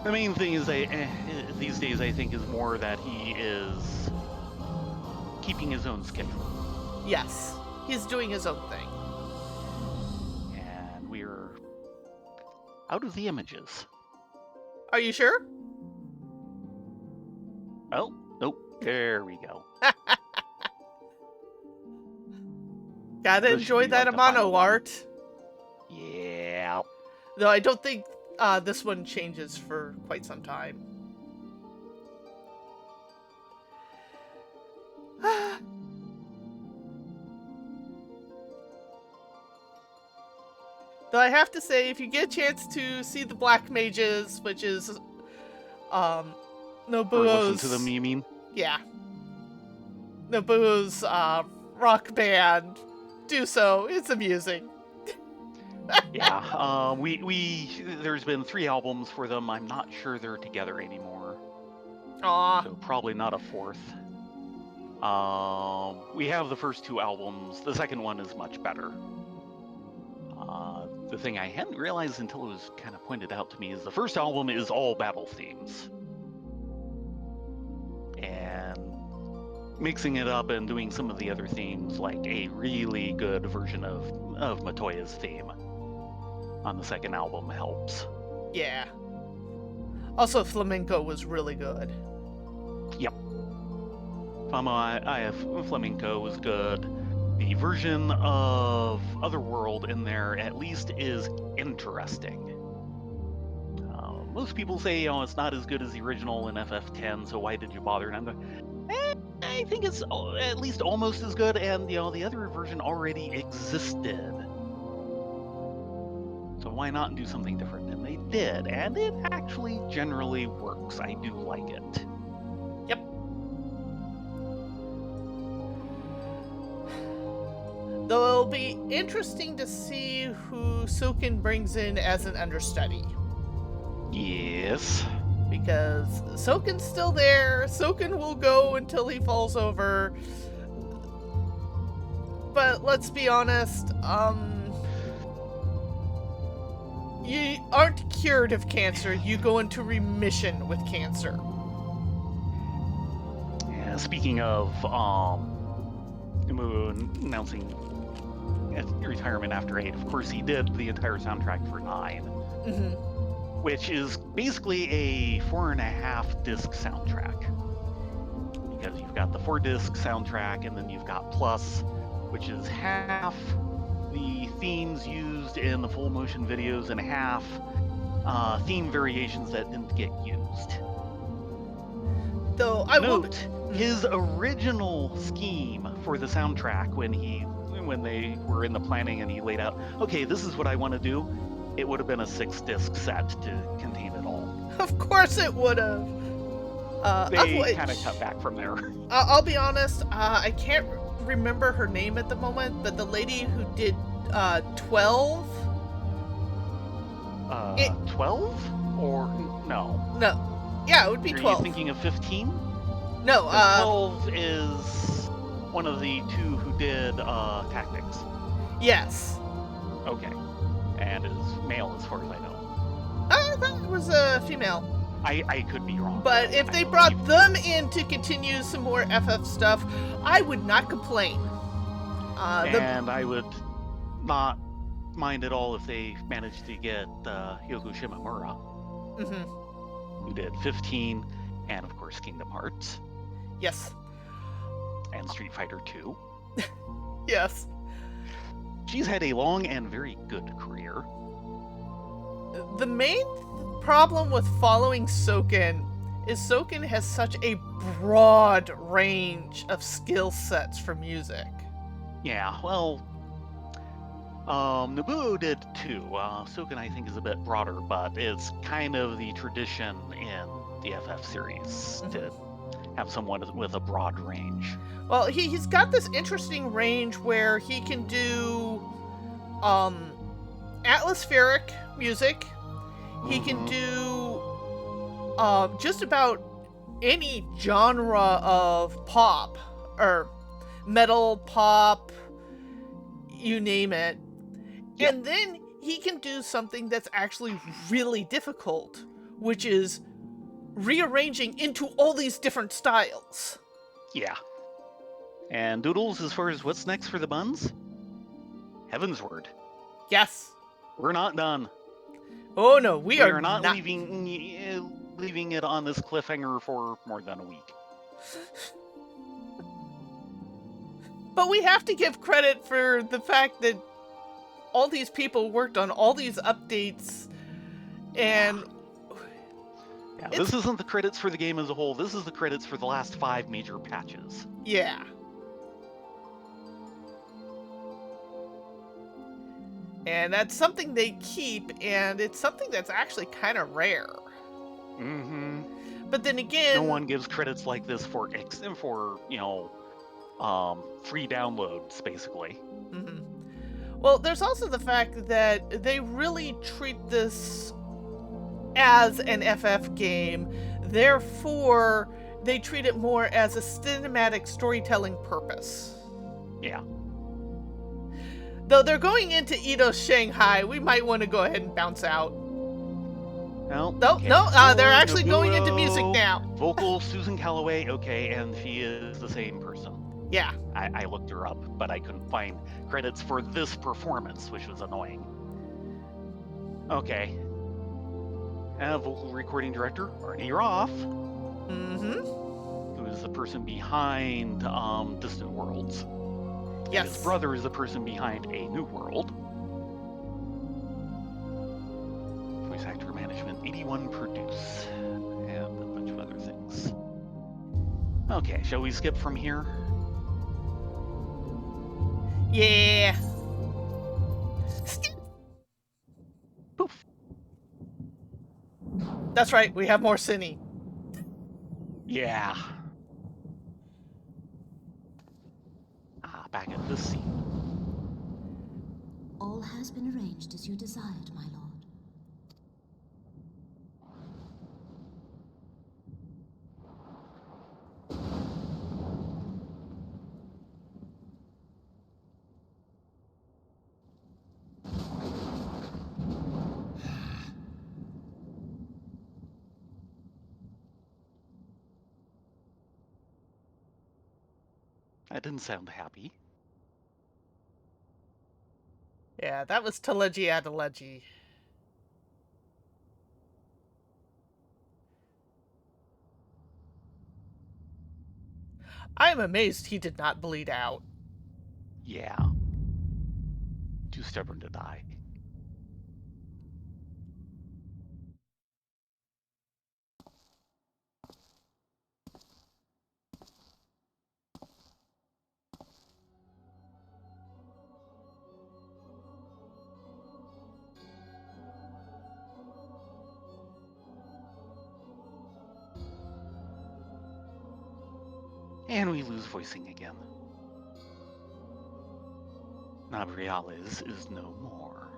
The main thing is these days I think is more that he is keeping his own schedule.
Yes, he's doing his own thing.
And we're out of the images.
Are you sure?
Oh, nope. There we go.
Gotta enjoy that Amano art.
Yeah.
Though I don't think this one changes for quite some time. Though I have to say, if you get a chance to see the Black Mages, which is Nobuo's...
Or listen to them, you mean?
Yeah. Nobuo's rock band, do so. It's amusing.
Yeah, there's been 3 albums for them. I'm not sure they're together anymore.
Aww.
So probably not a 4th. We have the first 2 albums. The second one is much better. The thing I hadn't realized until it was kind of pointed out to me is the first album is all battle themes. And mixing it up and doing some of the other themes, like a really good version of Matoya's theme on the second album, helps.
Yeah. Also, Flamenco was really good.
Yep. Flamenco was good. The version of Otherworld in there, at least, is interesting. Most people say, it's not as good as the original in FF10, so why did you bother? And I'm going, I think it's at least almost as good, and the other version already existed. So why not do something different? And they did, and it actually generally works. I do like it.
Yep. Though it'll be interesting to see who Soken brings in as an understudy.
Yes.
Because Soken's still there. Soken will go until he falls over. But let's be honest, you aren't cured of cancer. You go into remission with cancer.
Yeah, speaking of announcing retirement after 8, of course he did the entire soundtrack for 9.
Mm-hmm.
Which is basically a 4.5 disc soundtrack. Because you've got the 4-disc soundtrack, and then you've got Plus, which is half the themes used in the full motion videos and half theme variations that didn't get used.
Though I
Note, his original scheme for the soundtrack when they were in the planning and he laid out, okay, this is what I want to do, it would have been a 6-disc set to contain it all.
Of course it would have.
They kind of cut back from there.
I'll be honest, I can't remember her name at the moment, but the lady who did 12?
12? Or no?
No. Yeah, it would be 12.
Are you thinking of 15?
No,
12 is one of the 2 who did Tactics.
Yes.
Okay. And is male as far as I know.
I thought it was a female.
I could be wrong.
But if they brought them in to continue some more FF stuff, I would not complain.
And I would not mind at all if they managed to get Hyogo Shimamura, who did 15, and of course Kingdom Hearts.
Yes.
And Street Fighter 2.
Yes.
She's had a long and very good career.
The main problem with following Soken is Soken has such a broad range of skill sets for music.
Yeah, well, Naboo did too. Soken, I think, is a bit broader, but it's kind of the tradition in the FF series to have someone with a broad range.
Well, he's got this interesting range where he can do atmospheric music. He can do just about any genre of pop or metal, pop, you name it. Yep. And then he can do something that's actually really difficult, which is rearranging into all these different styles.
Yeah. And Doodles, as far as what's next for the buns? Heavensward.
Yes.
We're not done.
Oh no, we are
not leaving it on this cliffhanger for more than a week.
But we have to give credit for the fact that all these people worked on all these updates, and
yeah, this isn't the credits for the game as a whole. This is the credits for the last 5 major patches.
Yeah. And that's something they keep, and it's something that's actually kind of rare.
Mm-hmm.
But then again,
no one gives credits like this for free downloads, basically.
Mm-hmm. Well, there's also the fact that they really treat this as an FF game, therefore they treat it more as a cinematic storytelling purpose.
Yeah.
Though they're going into Ito's Shanghai, we might want to go ahead and bounce out.
No,
they're actually going into music now.
Vocal Susan Calloway, okay, and she is the same person.
Yeah.
I looked her up, but I couldn't find credits for this performance, which was annoying. Okay. Vocal recording director, Arnie Roth.
Mm-hmm.
Who is the person behind Distant Worlds.
Yes.
His brother is the person behind A New World. Voice actor management, 81 produce, and a bunch of other things. Okay, shall we skip from here?
Yeah.
Poof.
That's right, we have more Cine.
Yeah. Back at the scene.
All has been arranged as you desired, my lord.
That didn't sound happy.
Yeah, that was Telegy Adelegy. I am amazed he did not bleed out.
Yeah. Too stubborn to die. And we lose voicing again. Nabriales is no more.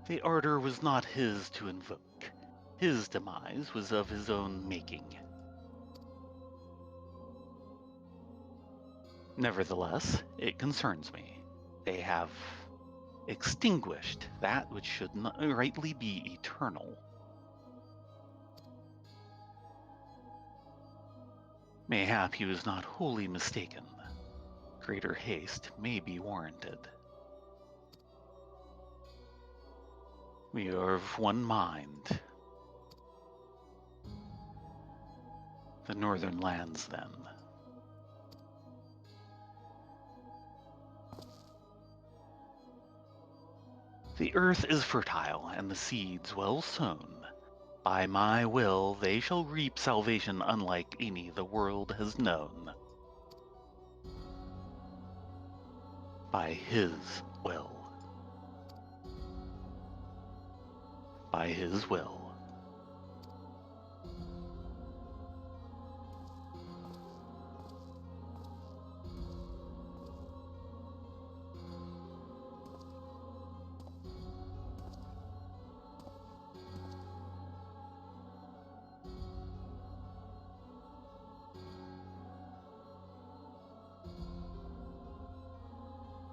The ardor was not his to invoke. His demise was of his own making. Nevertheless, it concerns me. They have extinguished that which should not rightly be eternal. Mayhap he was not wholly mistaken. Greater haste may be warranted. We are of one mind. The northern lands, then. The earth is fertile, and the seeds well sown. By my will, they shall reap salvation unlike any the world has known. By his will. By his will.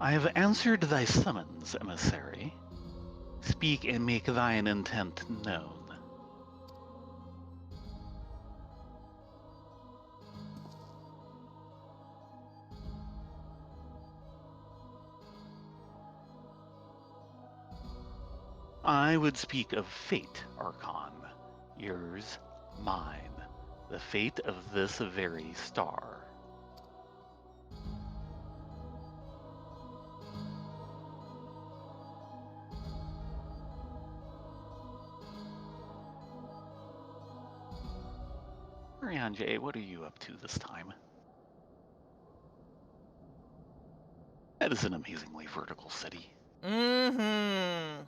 I have answered thy summons, emissary. Speak and make thine intent known. I would speak of fate, Archon. Yours, mine. The fate of this very star. Rianjay, what are you up to this time? That is an amazingly vertical city.
Mm-hmm.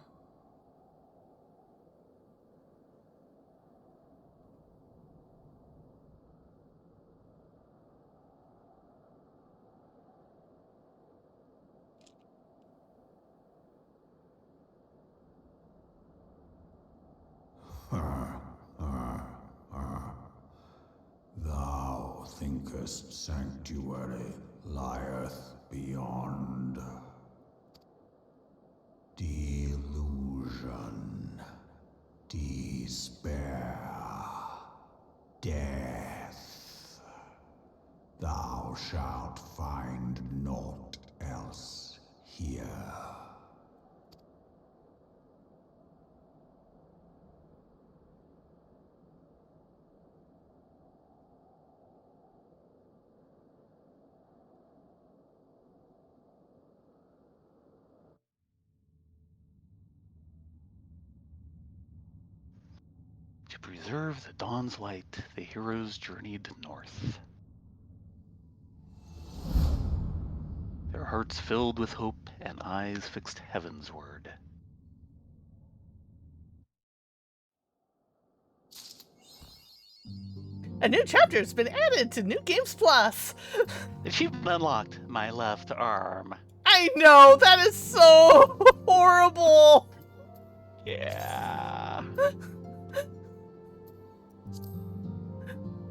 Thou thinkest sanctuary lieth beyond. Delusion, despair, death. Thou shalt find naught else here.
To preserve the dawn's light, the heroes journeyed north. Their hearts filled with hope and eyes fixed heavensward.
A new chapter has been added to New Games Plus.
Achievement unlocked, my left arm.
I know, that is so horrible.
Yeah.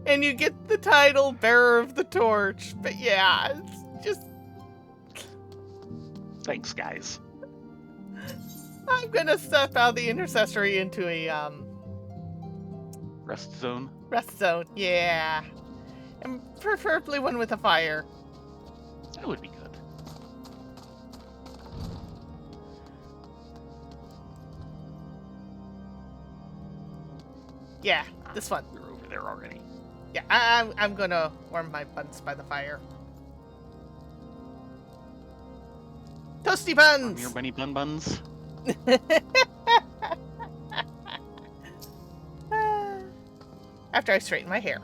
And you get the title Bearer of the Torch. But yeah, it's just...
Thanks, guys.
I'm gonna step out the intercessory into a,
Rest zone?
rest zone, yeah. And preferably one with a fire.
That would be good.
Yeah, this one.
We're over there already.
Yeah, I'm gonna warm my buns by the fire. Toasty buns!
Your bunny buns?
After I straighten my hair.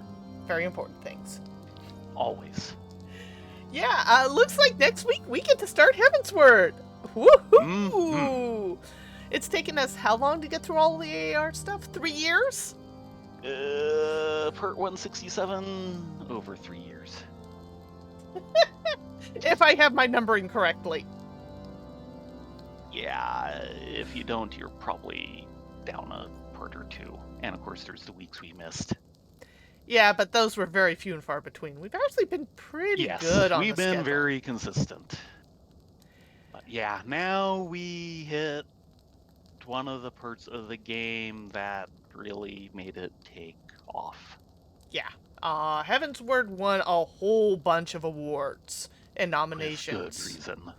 Very important things.
Always.
Yeah, looks like next week we get to start Heavensward. Woohoo!
Mm-hmm.
It's taken us how long to get through all the AR stuff? 3 years?
Part 167, over 3 years.
If I have my numbering correctly.
Yeah, if you don't, you're probably down a part or two. And of course, there's the weeks we missed.
Yeah, but those were very few and far between. We've actually been pretty good on
we've
the
been
schedule.
very consistent. But yeah, now we hit one of the parts of the game that really made it take off.
Yeah. Heavensward won a whole bunch of awards and nominations.
With good reason.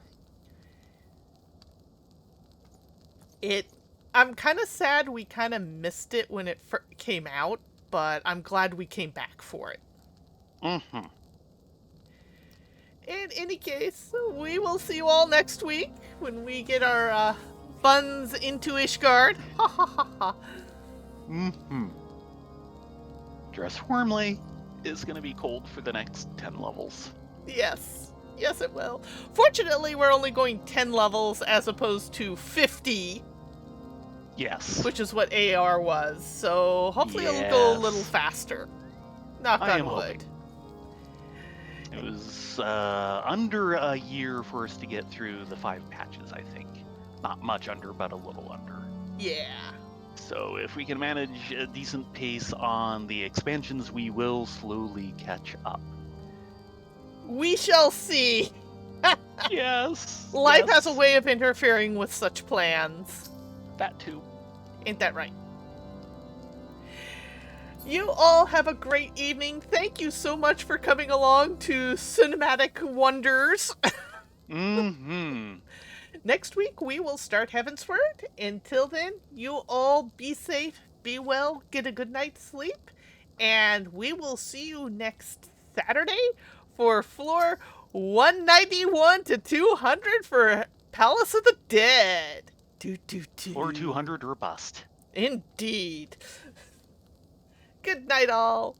I'm kind of sad we kind of missed it when it came out, but I'm glad we came back for it.
Mm-hmm.
In any case, we will see you all next week when we get our buns into Ishgard. Ha ha ha ha.
Mm-hmm. Dress warmly. It's going to be cold for the next 10 levels.
Yes. Yes, it will. Fortunately, we're only going 10 levels as opposed to 50.
Yes.
Which is what AR was. So hopefully it'll go a little faster. Knock on wood.
Hoping. It was under a year for us to get through the 5 patches, I think. Not much under, but a little under.
Yeah.
So if we can manage a decent pace on the expansions, we will slowly catch up.
We shall see.
Yes.
Life has a way of interfering with such plans.
That too.
Ain't that right? You all have a great evening. Thank you so much for coming along to Cinematic Wonders.
Mm-hmm.
Next week, we will start Heavensward. Until then, you all be safe, be well, get a good night's sleep, and we will see you next Saturday for floor 191 to 200 for Palace of the Dead.
Or 200 or bust.
Indeed. Good night, all.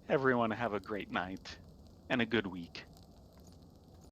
Everyone have a great night and a good week.